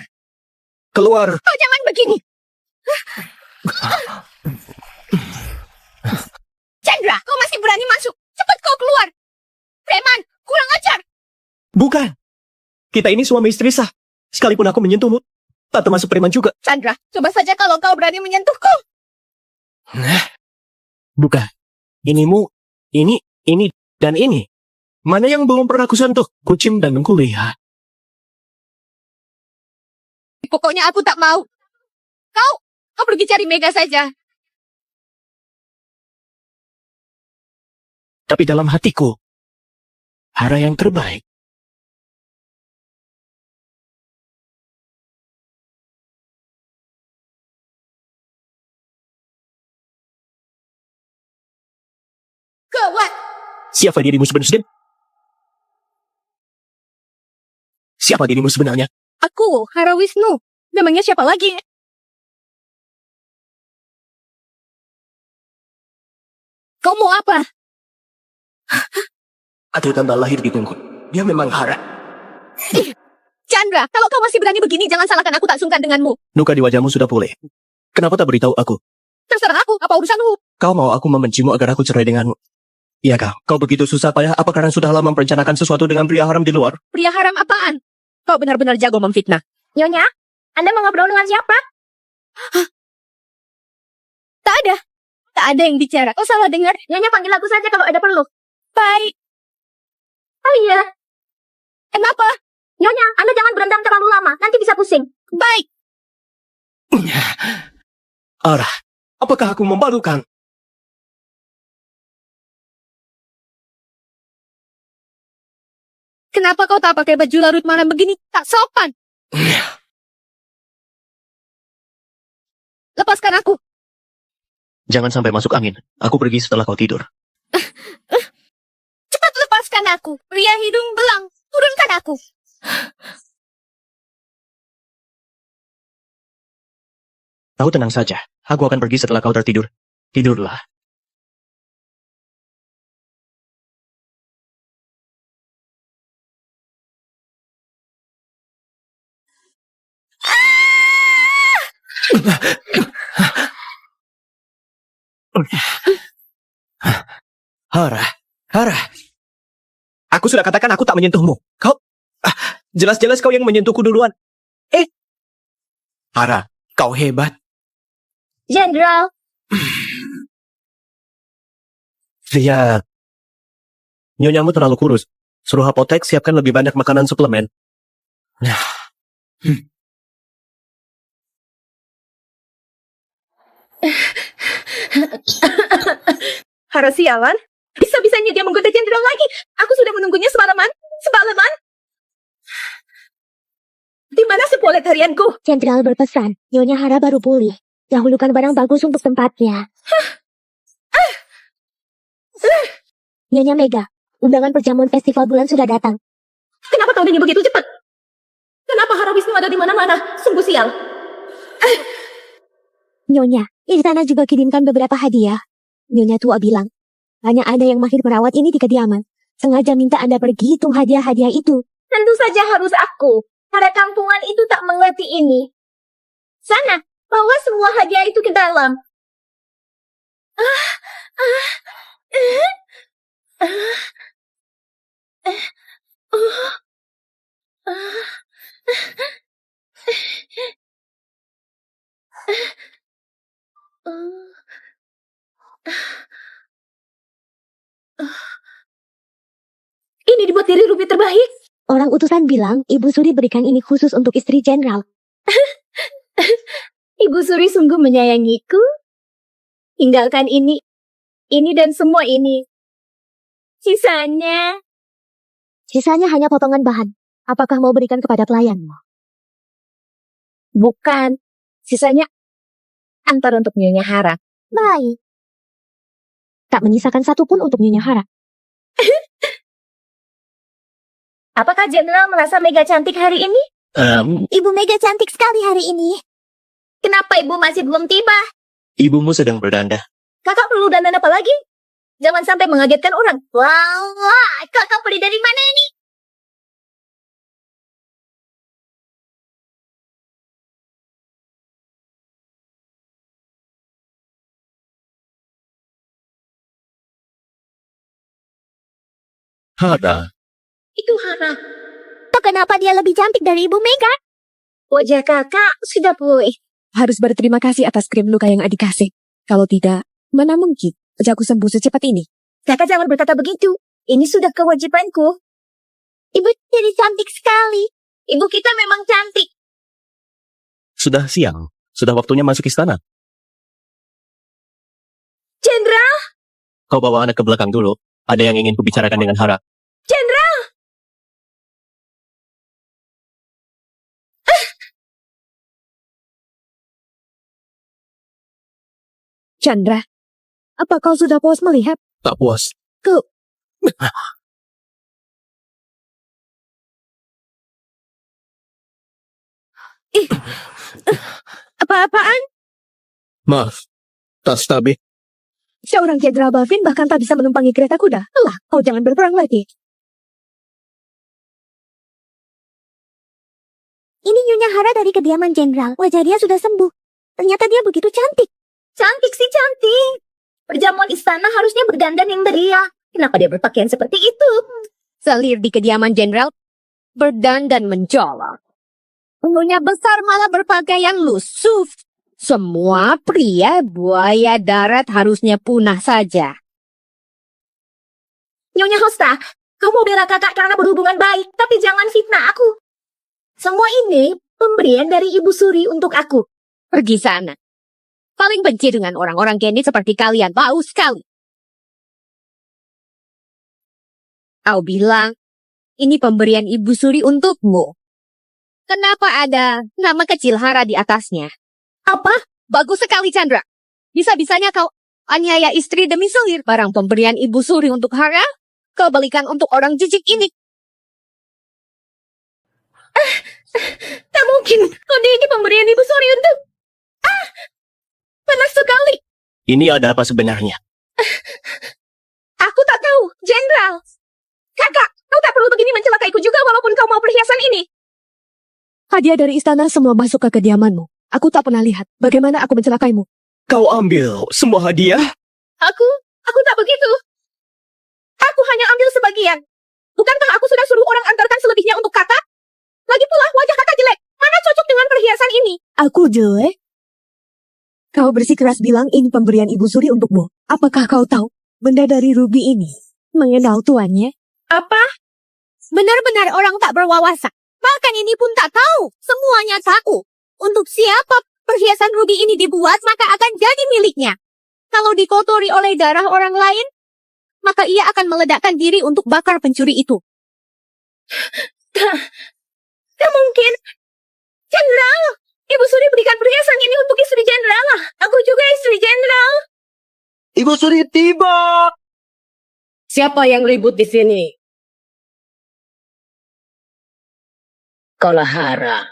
Keluar. Kau jangan begini. Chandra, kau masih berani masuk. Cepat kau keluar. Preman, kurang ajar. Bukan. Kita ini suami istri sah. Sekalipun aku menyentuhmu, tak termasuk preman juga. Chandra, coba saja kalau kau berani menyentuhku. Bukan. Inimu, ini, dan ini. Mana yang belum pernah kusentuh? Kucim dan kulihat. Pokoknya aku tak mau. Kau pergi cari Mega saja. Tapi dalam hatiku, Hara yang terbaik. Gawat. Siapa dirimu sebenarnya? Siapa dirimu sebenarnya? Aku, Hara Wisnu. Memangnya siapa lagi? Kau mau apa? Ada tanda lahir di punggung. Dia memang Hara. Chandra, kalau kau masih berani begini, jangan salahkan aku tak sungkan denganmu. Luka di wajahmu sudah pulih. Kenapa tak beritahu aku? Terserah aku, apa urusanmu? Kau mau aku membencimu agar aku cerai denganmu? Iya kau begitu susah payah apa karena sudah lama merencanakan sesuatu dengan pria haram di luar? Pria haram apaan? Kau benar-benar jago memfitnah. Nyonya, Anda mau ngobrol dengan siapa? Tak ada. Tak ada yang bicara. Kau salah dengar. Nyonya panggil aku saja kalau ada perlu. Baik. Oh iya. Kenapa? Nyonya, Anda jangan berendam terlalu lama. Nanti bisa pusing. Baik. Arah, apakah aku memalukan? Kenapa kau tak pakai baju larut malam begini? Tak sopan. Lepaskan aku. Jangan sampai masuk angin. Aku pergi setelah kau tidur. Cepat lepaskan aku. Pria hidung belang. Turunkan aku. Kau tenang saja. Aku akan pergi setelah kau tertidur. Tidurlah. Hara. Aku sudah katakan aku tak menyentuhmu. Kau, jelas-jelas kau yang menyentuhku duluan. Hara, kau hebat. Jenderal, Lihat. Nyonyamu terlalu kurus. Suruh apotek siapkan lebih banyak makanan suplemen. Hara sialan. Bisa-bisanya dia menggoda jenderal lagi. Aku sudah menunggunya semalaman. Di mana seproletarianku? Jenderal berpesan, Nyonya Hara baru pulih. Dahulukan barang bagus untuk tempatnya. Nyonya Mega, undangan perjamuan festival bulan sudah datang. Kenapa tahun ini begitu cepat? Kenapa Hara Wisnu ada di mana-mana? Sungguh sial. Nyonya, istana juga kirimkan beberapa hadiah. Nyonya tua bilang, hanya ada yang mahir merawat ini di kediaman. Sengaja minta Anda pergi hitung hadiah-hadiah itu. Tentu saja harus aku. Para kampungan itu tak mengerti ini. Sana, bawa semua hadiah itu ke dalam. Ini dibuat dari ruby terbaik. Orang utusan bilang, Ibu Suri berikan ini khusus untuk istri jenderal. Ibu Suri sungguh menyayangiku. Tinggalkan ini dan semua ini. Sisanya, Sisanya hanya potongan bahan. Apakah mau berikan kepada pelayanmu? bukan. Sisanya antar untuk Nyonya Hara. Baik. Tak menyisakan satu pun untuk Nyonya Hara. Apakah Jenderal merasa Mega cantik hari ini? Ibu Mega cantik sekali hari ini. Kenapa Ibu masih belum tiba? Ibumu sedang berdandah. Kakak perlu dandan apa lagi? Jangan sampai mengagetkan orang. Wah, kakak beli dari mana ini? Hara, Itu Hara. Kenapa dia lebih cantik dari Ibu Mega? Wajah kakak sudah pulih. Harus berterima kasih atas krim luka yang adik kasih. Kalau tidak, mana mungkin wajahku sembuh secepat ini. Kakak jangan berkata begitu. Ini sudah kewajibanku. Ibu jadi cantik sekali. Ibu kita memang cantik. sudah siang. Sudah waktunya masuk istana. Jenderal, Kau bawa anak ke belakang dulu. Ada yang ingin kubicarakan dengan Hara. Jenderal. Chandra, apa kau sudah puas melihat? Tak puas. Apa-apaan? Maaf. Tak stabil. Seorang Jenderal Balvin bahkan tak bisa menumpangi kereta kuda. Lah, kau jangan berperang lagi. Ini Nyonya Hara dari kediaman Jenderal. Wajah dia sudah sembuh. Ternyata dia begitu cantik. Cantik sih cantik. Perjamuan istana harusnya berdandan yang meriah. Kenapa dia berpakaian seperti itu? Selir di kediaman Jenderal, berdandan mencolok. Umurnya besar malah berpakaian lusuh. Semua pria buaya darat harusnya punah saja. Nyonya Hosta, kamu bela kakak karena berhubungan baik, tapi jangan fitnah aku. Semua ini pemberian dari Ibu Suri untuk aku. Pergi sana. Paling benci dengan orang-orang Kendi seperti kalian. Bau sekali. Kau bilang, ini pemberian Ibu Suri untukmu. Kenapa ada nama kecil Hara di atasnya? Apa? Bagus sekali, Chandra. Bisa-bisanya kau aniaya istri demi selir. Barang pemberian Ibu Suri untuk Hara, kau belikan untuk orang jijik ini. Tak mungkin. Kode ini pemberian Ibu Suri untuk... Panas sekali. Ini ada apa sebenarnya? Aku tak tahu, Jenderal. Kakak, kau tak perlu begini mencelakaiku juga walaupun kau mau perhiasan ini. Hadiah dari istana semua masuk ke kediamanmu. Aku tak pernah lihat bagaimana aku mencelakaimu. Kau ambil semua hadiah? Aku tak begitu. Aku hanya ambil sebagian. Bukankah aku sudah suruh orang antarkan selebihnya untuk kakak? Lagi pula wajah kakak jelek. Mana cocok dengan perhiasan ini? Aku jelek? Kau bersikeras bilang ini pemberian Ibu Suri untukmu. Apakah kau tahu benda dari ruby ini mengenal tuannya? Apa? Benar-benar orang tak berwawasan. Bahkan ini pun tak tahu. Semuanya tahu. Untuk siapa perhiasan ruby ini dibuat, maka akan jadi miliknya. Kalau dikotori oleh darah orang lain, maka ia akan meledakkan diri untuk bakar pencuri itu. Tak mungkin. Jenderal, Ibu Suri berikan perhiasan ini untuk istri jenderal. Aku juga istri jenderal. Ibu Suri tiba. Siapa yang ribut di sini? Kalahara.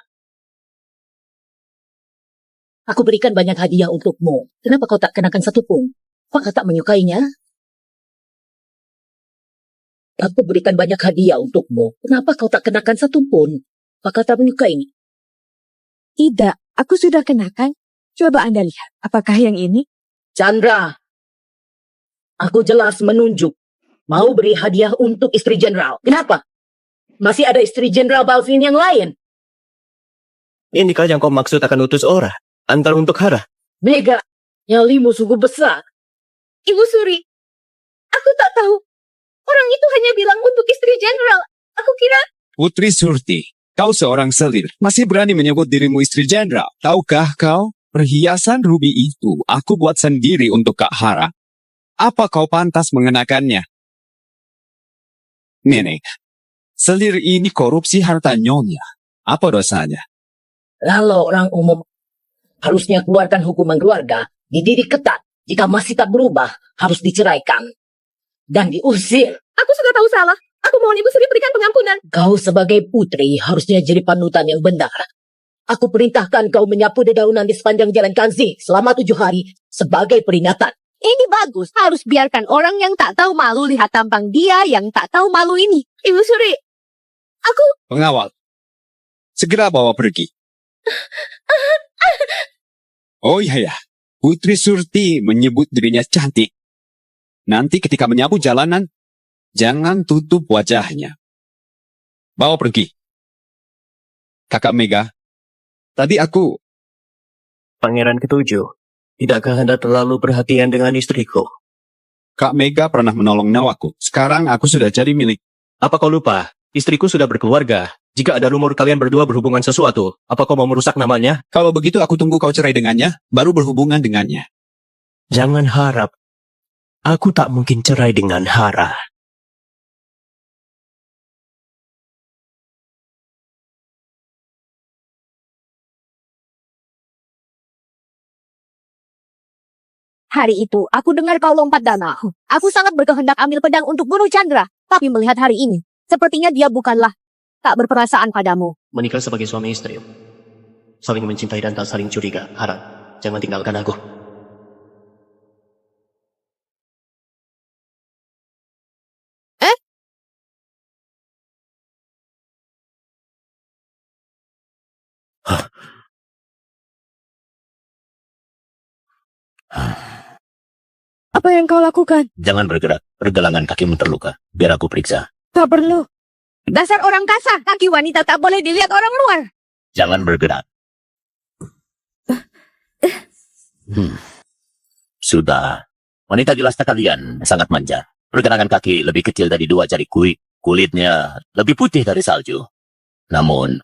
Aku berikan banyak hadiah untukmu. Kenapa kau tak kenakan satu pun? Apakah tak menyukainya? Aku berikan banyak hadiah untukmu. Kenapa kau tak kenakan satu pun? Apakah tak menyukainya? Tidak, aku sudah kenakan. Coba Anda lihat, apakah yang ini? Chandra, aku jelas menunjuk. Mau beri hadiah untuk istri jenderal. Kenapa? Masih ada istri jenderal Balvin yang lain. Inikah yang kau maksud akan utus orang? Antar untuk Hara? Mega, nyalimu sungguh besar. Ibu Suri, aku tak tahu. Orang itu hanya bilang untuk istri jenderal. Aku kira Putri Surti, kau seorang selir, masih berani menyebut dirimu istri jenderal. Tahukah kau, perhiasan ruby itu aku buat sendiri untuk Kak Hara. Apa kau pantas mengenakannya? Nenek, selir ini korupsi harta nyonya. Apa dosanya? Lalu orang umum harusnya keluarkan hukuman keluarga, dididik ketat. Jika masih tak berubah, harus diceraikan. Dan diusir. aku sudah tahu salah. Aku mohon Ibu Suri berikan pengampunan. Kau sebagai putri harusnya jadi panutan yang benar. Aku perintahkan kau menyapu dedaunan di sepanjang jalan Kanzi selama 7 hari sebagai peringatan. Ini bagus. Harus biarkan orang yang tak tahu malu lihat tampang dia yang tak tahu malu ini. Ibu Suri, Pengawal, segera bawa pergi. Oh iya ya, Putri Surti menyebut dirinya cantik. Nanti ketika menyapu jalanan, jangan tutup wajahnya. Bawa pergi. Kakak Mega, tadi aku... Pangeran ketujuh, tidakkah Anda terlalu perhatian dengan istriku? Kak Mega pernah menolong nyawaku. Sekarang aku sudah jadi milik. Apa kau lupa? Istriku sudah berkeluarga. Jika ada rumor kalian berdua berhubungan sesuatu, apa kau mau merusak namanya? Kalau begitu aku tunggu kau cerai dengannya, baru berhubungan dengannya. Jangan harap. Aku tak mungkin cerai dengan Hara. Hari itu, aku dengar kau lompat danau. Aku sangat berkehendak ambil pedang untuk bunuh Chandra. Tapi melihat hari ini, sepertinya dia bukanlah tak berperasaan padamu. Menikah sebagai suami istri. Saling mencintai dan tak saling curiga. Hara, jangan tinggalkan aku. Apa yang kau lakukan? Jangan bergerak, pergelangan kakimu terluka. Biar aku periksa. Tak perlu. Dasar orang kasar, kaki wanita tak boleh dilihat orang luar. Jangan bergerak. Sudah. Wanita di lasta kalian sangat manja. Pergelangan kaki lebih kecil dari 2 jari kuik. Kulitnya lebih putih dari salju. Namun,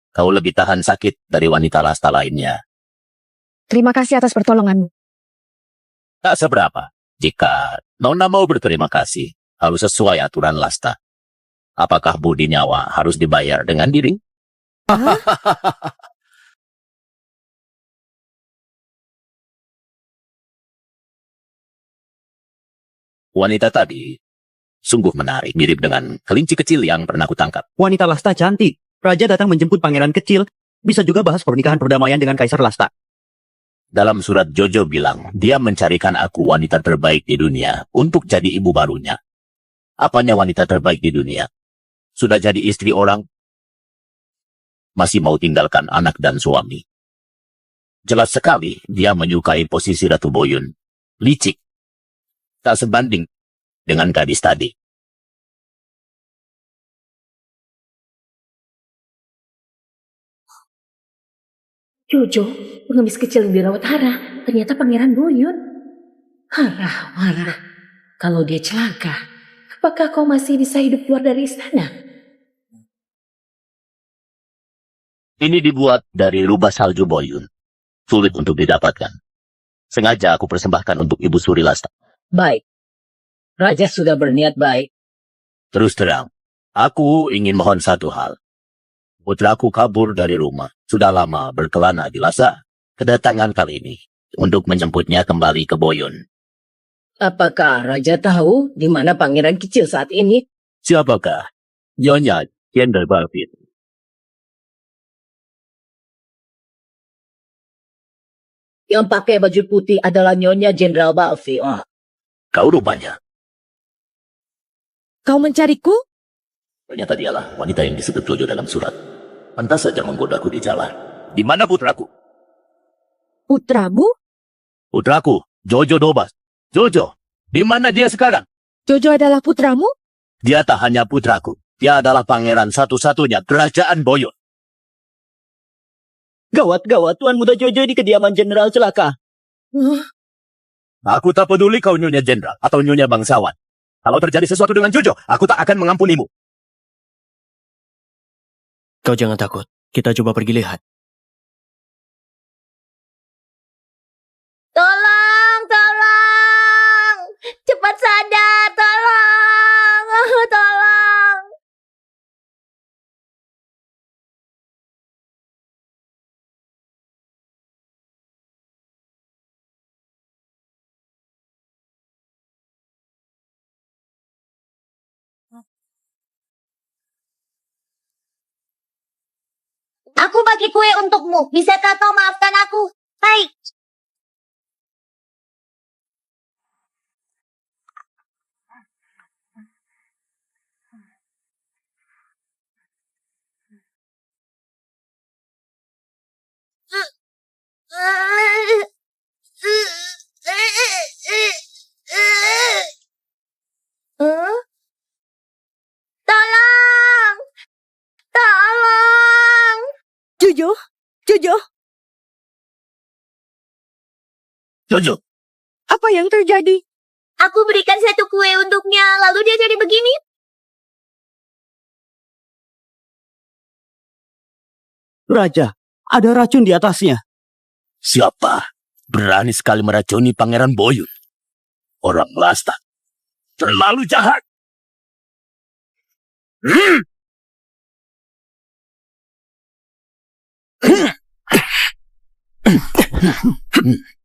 kau lebih tahan sakit dari wanita lasta lainnya. Terima kasih atas pertolonganmu. Tak seberapa. Jika Nona mau berterima kasih, harus sesuai aturan lasta. Apakah budi nyawa harus dibayar dengan diri? Wanita tadi sungguh menarik, mirip dengan kelinci kecil yang pernah kutangkap. Wanita Lasta cantik. Raja datang menjemput pangeran kecil. Bisa juga bahas pernikahan perdamaian dengan Kaisar Lasta. Dalam surat Jojo bilang, dia mencarikan aku wanita terbaik di dunia untuk jadi ibu barunya. Apanya wanita terbaik di dunia? Sudah jadi istri orang, masih mau tinggalkan anak dan suami. Jelas sekali dia menyukai posisi Ratu Boyun. Licik. Tak sebanding dengan gadis tadi. Jojo, pengemis kecil yang dirawat Hara, ternyata Pangeran Boyun. Hara. Kalau dia celaka, apakah kau masih bisa hidup keluar dari istana? Ini dibuat dari rubah salju Boyun. Sulit untuk didapatkan. Sengaja aku persembahkan untuk Ibu Suri Lasta. Baik. Raja sudah berniat baik. Terus terang, aku ingin mohon satu hal. Putraku kabur dari rumah. Sudah lama berkelana di Lhasa. Kedatangan kali ini untuk menjemputnya kembali ke Boyun. Apakah Raja tahu di mana pangeran kecil saat ini? Siapakah? Nyonya Jenderal Balvin. Yang pakai baju putih adalah Nyonya Jenderal Balfi. Kau rupanya. Kau mencariku? Ternyata dialah wanita yang disebut Jojo dalam surat. Pantas saja menggodaku di jalan. Di mana putraku? Putramu? Putraku, Jojo Dobas. Jojo, di mana dia sekarang? Jojo adalah putramu? Dia tak hanya putraku. Dia adalah pangeran satu-satunya kerajaan Boyun. Gawat, Tuan Muda Jojo di kediaman Jenderal celaka. Aku tak peduli kau nyonya jenderal atau nyonya bangsawan. Kalau terjadi sesuatu dengan Jojo, aku tak akan mengampunimu. Kau jangan takut. Kita coba pergi lihat. Tolong, tolong. Cepat sadar, tolong. Tolong. Aku bagi kue untukmu. Bisakah kau maafkan aku? Baik. Tolong! Tolong! Jojo? Jojo? Jojo, Apa yang terjadi? Aku berikan satu kue untuknya, lalu dia jadi begini. Raja, ada racun di atasnya. siapa berani sekali meracuni pangeran Boyun? Orang Lasta. Terlalu jahat.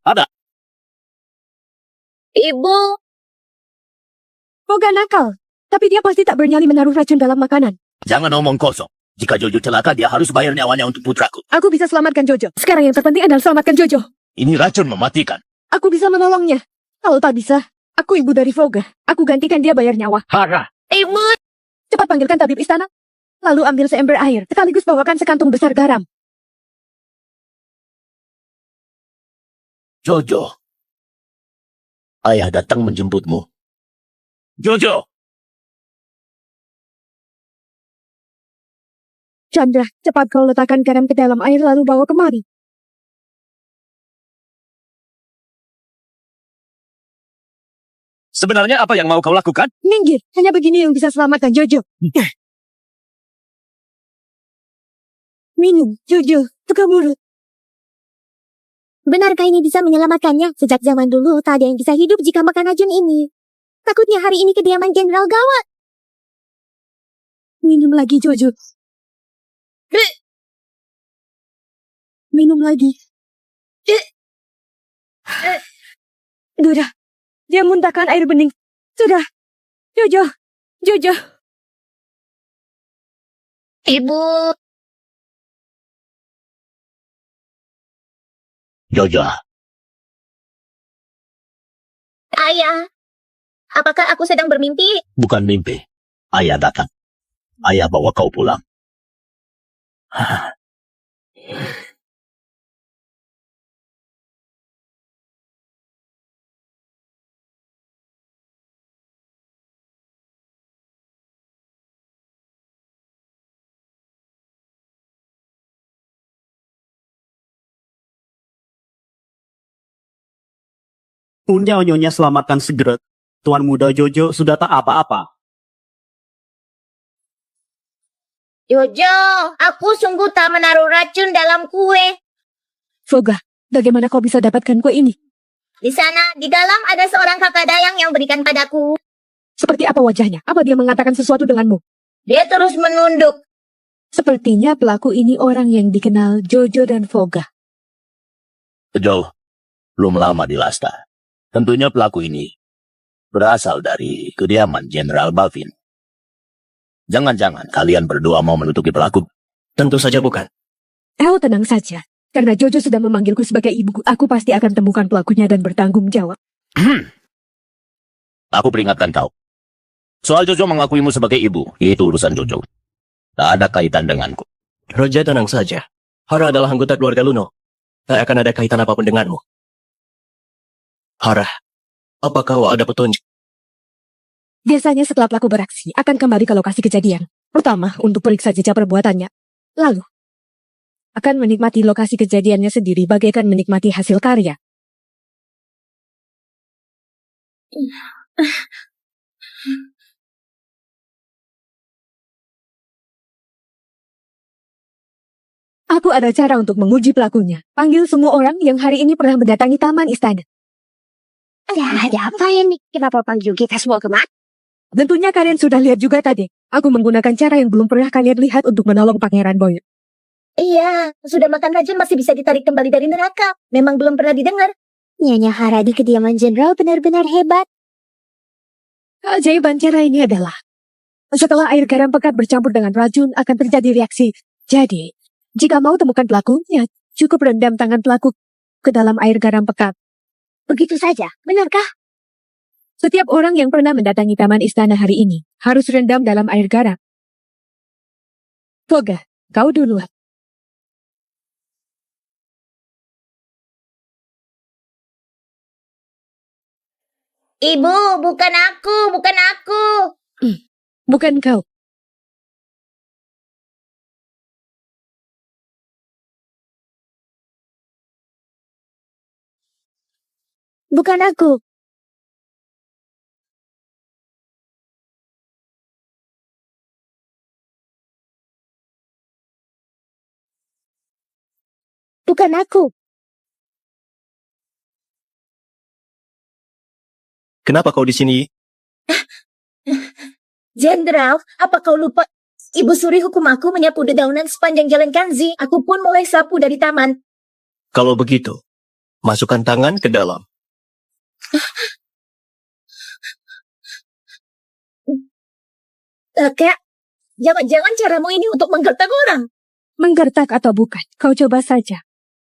Ada. Ibu, Moga nakal. Tapi dia pasti tak bernyali menaruh racun dalam makanan. Jangan omong kosong. Jika Jojo celaka, dia harus bayar nyawanya untuk putraku. Aku bisa selamatkan Jojo. Sekarang yang terpenting adalah selamatkan Jojo. Ini racun mematikan. Aku bisa menolongnya. Kalau tak bisa, aku ibu dari Voga. Aku gantikan dia bayar nyawa. Hara. ibu, Cepat panggilkan tabib istana. Lalu ambil seember air. Sekaligus bawakan sekantung besar garam. Jojo. Ayah datang menjemputmu. Jojo. Chandra, cepat kau letakkan garam ke dalam air lalu bawa kemari. Sebenarnya apa yang mau kau lakukan? Minggir, hanya begini yang bisa selamatkan Jojo. Minum, Jojo, tukar mulut. benarkah ini bisa menyelamatkannya? Sejak zaman dulu, tak ada yang bisa hidup jika makan racun ini. Takutnya hari ini kediaman Jenderal gawat. Minum lagi, Jojo. Minum lagi. Sudah. Dia muntahkan air bening. Sudah. Jojo. Jojo. Ibu, Jojo. ayah, apakah aku sedang bermimpi? Bukan mimpi. Ayah datang. Ayah bawa kau pulang. Nyonya selamatkan segera. Tuan Muda Jojo sudah tak apa-apa. Jojo, aku sungguh tak menaruh racun dalam kue. Voga, bagaimana kau bisa dapatkan kue ini? Di sana, di dalam ada seorang kakak dayang yang berikan padaku. Seperti apa wajahnya? Apa dia mengatakan sesuatu denganmu? Dia terus menunduk. Sepertinya pelaku ini orang yang dikenal Jojo dan Foga. Joe, belum lama di Lasta. Tentunya pelaku ini berasal dari kediaman Jenderal Bavin. Jangan-jangan kalian berdua mau menutupi pelaku. Tentu saja bukan. Tenang saja. Karena Jojo sudah memanggilku sebagai ibuku, aku pasti akan temukan pelakunya dan bertanggung jawab. Aku peringatkan kau. Soal Jojo mengakuimu sebagai ibu, itu urusan Jojo. Tak ada kaitan denganku. Roja, tenang saja. Hara adalah anggota keluarga Luno. Tak akan ada kaitan apapun denganmu. Hara, apa kau ada petunjuk? Biasanya setelah pelaku beraksi, akan kembali ke lokasi kejadian. Pertama, untuk periksa jejak perbuatannya. Lalu, akan menikmati lokasi kejadiannya sendiri bagaikan menikmati hasil karya. Aku ada cara untuk menguji pelakunya. Panggil semua orang yang hari ini pernah mendatangi taman istana. Ada apa ini? Kenapa panggil kita semua kemana? Tentunya kalian sudah lihat juga tadi. Aku menggunakan cara yang belum pernah kalian lihat untuk menolong Pangeran Boy. Iya, sudah makan racun masih bisa ditarik kembali dari neraka. Memang belum pernah didengar. Nyonya Hara di kediaman jenderal benar-benar hebat. Keajaiban cara ini adalah setelah air garam pekat bercampur dengan racun akan terjadi reaksi. Jadi, jika mau temukan pelakunya, cukup rendam tangan pelaku ke dalam air garam pekat. Begitu saja, benarkah? Setiap orang yang pernah mendatangi taman istana hari ini harus rendam dalam air garam. Foga, kau duluan. Ibu, bukan aku, bukan aku. Bukan kau. Bukan aku. Bukan aku. Kenapa kau di sini? Jenderal, apa kau lupa? Ibu Suri hukum aku menyapu dedaunan sepanjang jalan Kanzi. Aku pun mulai sapu dari taman. Kalau begitu, masukkan tangan ke dalam. Kak, jangan-jangan caramu ini untuk menggertak orang. Menggertak atau bukan, kau coba saja.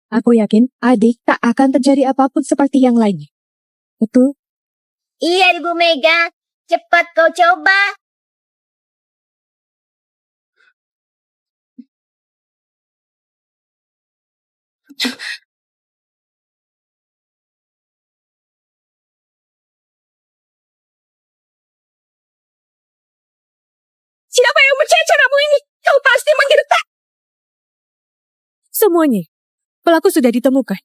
Aku yakin adik tak akan terjadi apapun seperti yang lainnya. Itu Iya, Ibu Mega. Cepat kau coba. Siapa yang percaya caramu ini? Kau pasti menggertak. semuanya. Pelaku sudah ditemukan.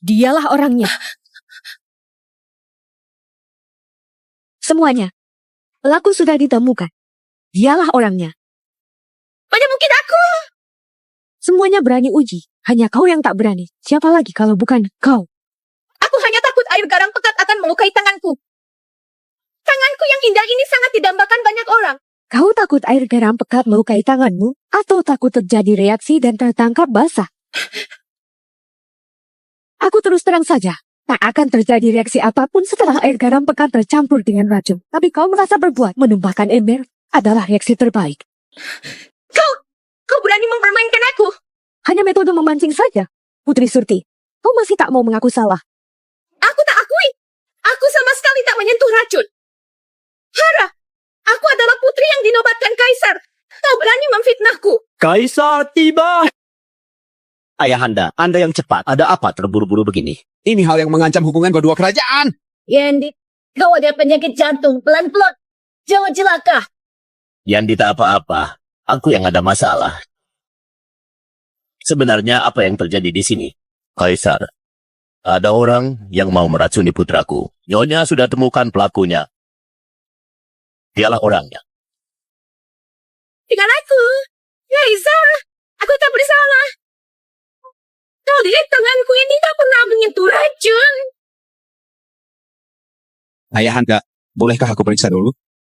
Dialah orangnya. Semuanya. Pelaku sudah ditemukan. Dialah orangnya. Mana mungkin aku? Semuanya berani uji. Hanya kau yang tak berani. Siapa lagi kalau bukan kau? Aku hanya takut air garam pekat akan melukai tanganku. Tanganku yang indah ini sangat didambakan banyak orang. Kau takut air garam pekat melukai tanganmu? Atau takut terjadi reaksi dan tertangkap basah? Aku terus terang saja. Tak akan terjadi reaksi apapun setelah air garam pekat tercampur dengan racun. Tapi kau merasa berbuat menumpahkan ember adalah reaksi terbaik. Kau berani mempermainkan aku. Hanya metode memancing saja. Putri Surti, kau masih tak mau mengaku salah. Aku tak akui. Aku sama sekali tak menyentuh racun. Hara, aku adalah putri yang dinobatkan kaisar. Kau berani memfitnahku. Kaisar tiba! Ayahanda, Anda yang cepat. Ada apa terburu-buru begini? Ini hal yang mengancam hubungan kedua kerajaan. Yendi, kau ada penyakit jantung. Pelan-pelan. Jangan celaka. Yang tidak apa-apa. Aku yang ada masalah. Sebenarnya apa yang terjadi di sini? Kaisar, ada orang yang mau meracuni putraku. Nyonya sudah temukan pelakunya. Dialah orangnya. Dengan aku. Kaisar, aku tak bersalah. Kau lihat tanganku ini tak pernah menyentuh racun. Ayahanda, bolehkah aku periksa dulu?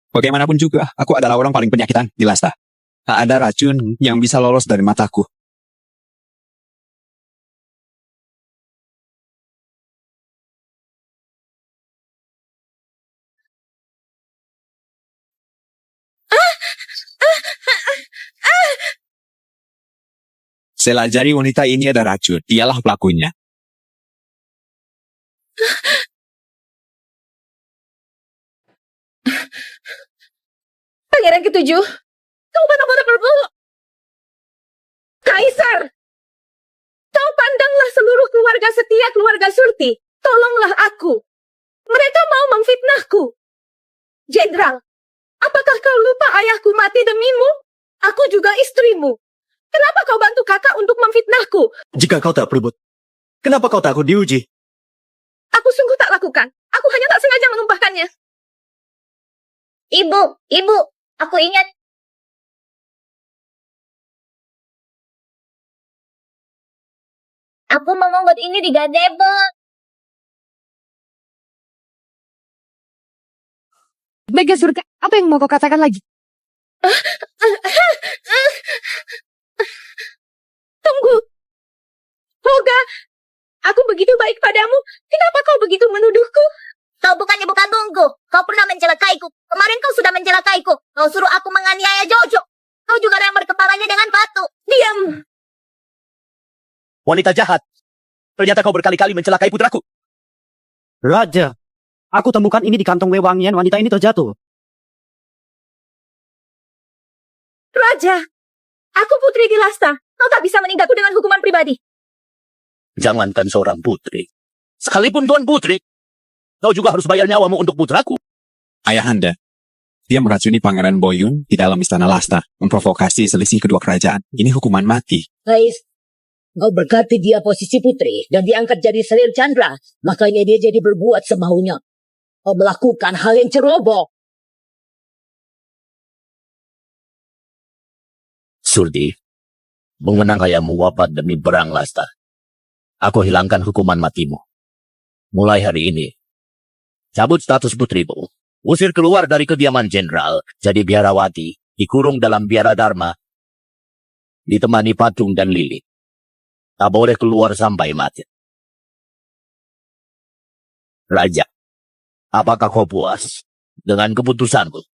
Bagaimanapun juga, aku adalah orang paling penyakitan di Lasta. Tak ada racun yang bisa lolos dari mataku. Selajari wanita ini ada racun. Dialah pelakunya. Pangeran ketujuh, kau benar-benar berbohong. Kaisar, kau pandanglah seluruh keluarga setia keluarga Surti. Tolonglah aku. Mereka mau memfitnahku. Jenderal, apakah kau lupa ayahku mati demimu? Aku juga istrimu. Kenapa kau bantu kakak untuk memfitnahku? Jika kau tak berebut, kenapa kau takut diuji? Aku sungguh tak lakukan. Aku hanya tak sengaja menumpahkannya. Ibu, aku ingat. Aku mau membuat ini di gazebo. Mega surga, apa yang mau kau katakan lagi? Tunggu. Hoga, aku begitu baik padamu. Kenapa kau begitu menuduhku? Kau bukan ibu kandungku. Kau pernah mencelakaiku. Kemarin kau sudah mencelakaiku. Kau suruh aku menganiaya Jojo. Kau juga yang berkepalanya dengan batu. Diam. Wanita jahat. Ternyata kau berkali-kali mencelakai putraku. Raja, aku temukan ini di kantong wewangian wanita ini terjatuh. Raja, aku putri di Lasta. Kau tak bisa meninggalku dengan hukuman pribadi. Jangankan seorang putri. Sekalipun tuan putri, kau juga harus bayar nyawamu untuk putraku. Ayahanda, dia meracuni Pangeran Boyun di dalam istana Lasta, memprovokasi selisih kedua kerajaan. Ini hukuman mati. Guys, kau berkati dia posisi putri dan diangkat jadi Selir Chandra. Makanya dia jadi berbuat semaunya. Kau melakukan hal yang ceroboh. Surdi, mengenang ayahmu wafat demi perang Lasta. Aku hilangkan hukuman matimu. Mulai hari ini, cabut status putrimu. Usir keluar dari kediaman jenderal, jadi biarawati, dikurung dalam biara dharma, ditemani patung dan lilin. Tak boleh keluar sampai mati. Raja, apakah kau puas dengan keputusanku?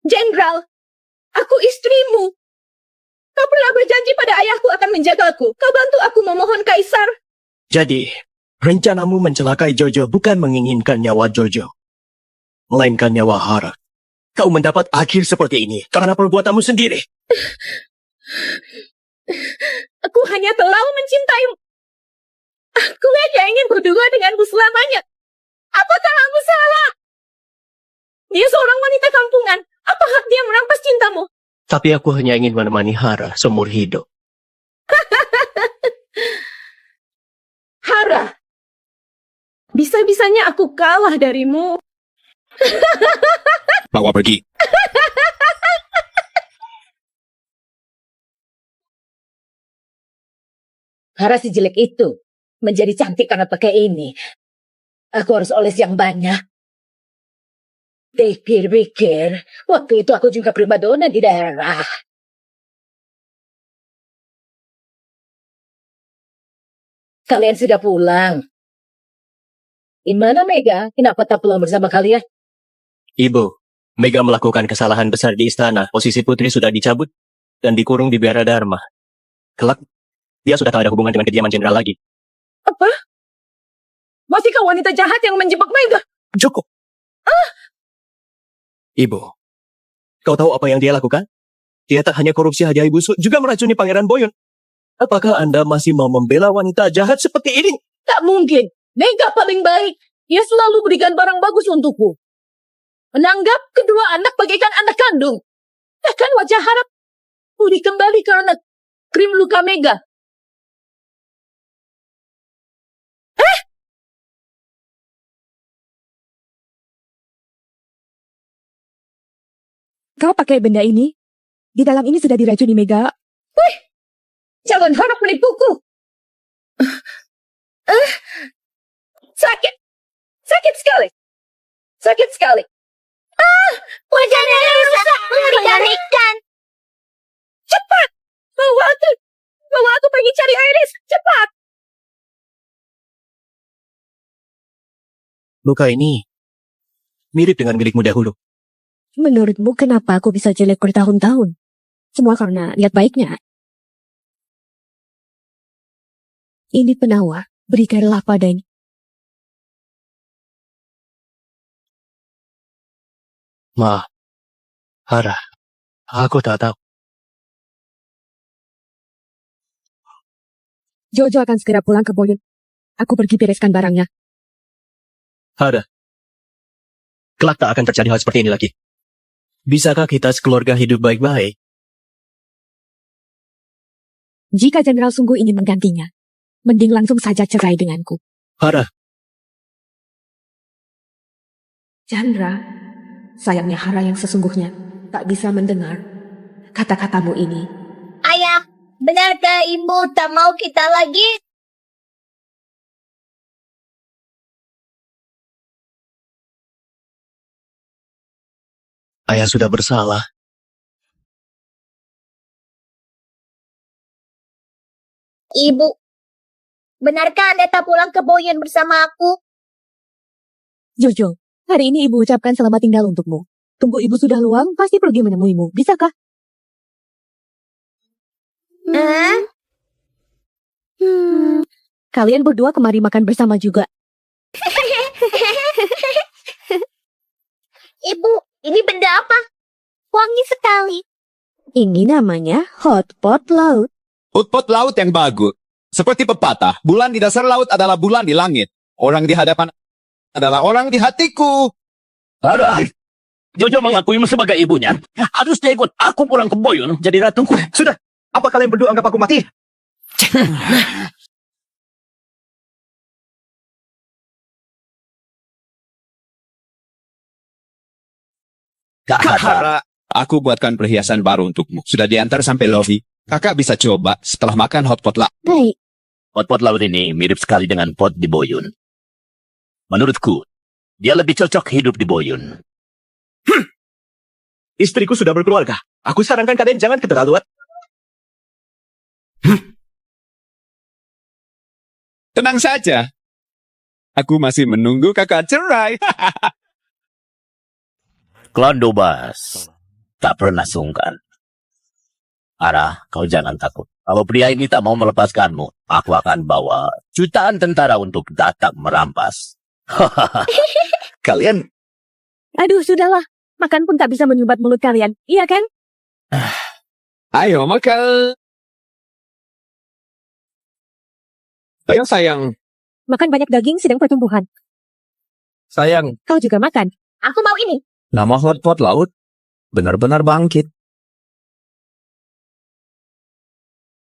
Jenderal, aku istrimu. Kau pernah berjanji pada ayahku akan menjagaku. Kau bantu aku memohon Kaisar. Jadi, rencanamu mencelakai Jojo bukan menginginkan nyawa Jojo, melainkan nyawa Hara. Kau mendapat akhir seperti ini karena perbuatanmu sendiri. Aku hanya terlalu mencintaimu. Aku hanya ingin berdua denganmu selamanya. Apakah aku salah? Dia seorang wanita kampungan. Apa hak dia merampas cintamu? Tapi aku hanya ingin menemani Hara seumur hidup. Hara, bisa-bisanya aku kalah darimu. Bawa pergi. Hara si jelek itu menjadi cantik karena pakai ini. Aku harus oles yang banyak. Pikir-pikir, waktu itu aku juga primadona di daerah. Kalian sudah pulang. Gimana Mega? Kenapa tak pulang bersama kalian? Ibu, Mega melakukan kesalahan besar di istana. Posisi putri sudah dicabut dan dikurung di biara dharma. Kelak, dia sudah tak ada hubungan dengan kediaman jenderal lagi. Apa? Masihkah wanita jahat yang menjebak Mega? Cukup. Ibu, kau tahu apa yang dia lakukan? Dia tak hanya korupsi hadiah ibu, juga meracuni Pangeran Boyun. Apakah Anda masih mau membela wanita jahat seperti ini? Tak mungkin. Mega paling baik. Dia selalu berikan barang bagus untukku. Menanggap kedua anak bagaikan anak kandung. Bahkan wajah harap pulih kembali karena krim luka Mega. Kau pakai benda ini? Di dalam ini sudah diracuni Mega. Jangan harap menipuku. Sakit. Sakit sekali. Sakit sekali. Wajahnya rusak, mengerikan. Cepat. Bawa aku pergi cari Iris. Cepat. Luka ini mirip dengan milikmu dahulu. Menurutmu kenapa aku bisa jelek bertahun-tahun? Semua karena niat baiknya. Ini penawar, berikanlah padanya. Ma, Hara, aku tak tahu. Jojo akan segera pulang ke Boyun. Aku pergi bereskan barangnya. Hara, kelak tak akan terjadi hal seperti ini lagi. Bisakah kita sekeluarga hidup baik-baik? Jika Jenderal sungguh ingin menggantinya, mending langsung saja cerai denganku. Hara, Chandra, sayangnya Hara yang sesungguhnya tak bisa mendengar kata-katamu ini. Ayah, benarkah ibu tak mau kita lagi? ayah sudah bersalah. Ibu, benarkah Anda tak pulang ke Boyun bersama aku? Jojo, hari ini ibu ucapkan selamat tinggal untukmu. Tunggu ibu sudah luang, pasti pergi menemuimu. Bisakah? Kalian berdua kemari makan bersama juga. Ibu, ini benda apa? Wangi sekali. Ini namanya hotpot laut. Hotpot laut yang bagus. Seperti pepatah, bulan di dasar laut adalah bulan di langit. Orang di hadapan adalah orang di hatiku. Hara, Jojo mengakuimu sebagai ibunya. Harus dia ikut aku pulang ke Boyun jadi ratuku. Sudah, apa kalian berdua anggap aku mati? Kak Hara, Hara, aku buatkan perhiasan baru untukmu. Sudah diantar sampai lobi. Kakak bisa coba setelah makan hotpot laut. Baik, pot-pot laut ini mirip sekali dengan pot di Boyun. Menurutku, dia lebih cocok hidup di Boyun. Istriku sudah berkeluarga. Aku sarankan kalian jangan keterlaluan. Tenang saja. Aku masih menunggu kakak cerai. Klan Dobas tak pernah sungkan. Hara, kau jangan takut. Kalau pria ini tak mau melepaskanmu, aku akan bawa jutaan tentara untuk datang merampas. Kalian aduh sudahlah. Makan pun tak bisa menyumbat mulut kalian, iya kan? Ayo makan. Sayang. Makan banyak daging sedang pertumbuhan. sayang, Kau juga makan. Aku mau ini. nama hotpot laut benar-benar bangkit.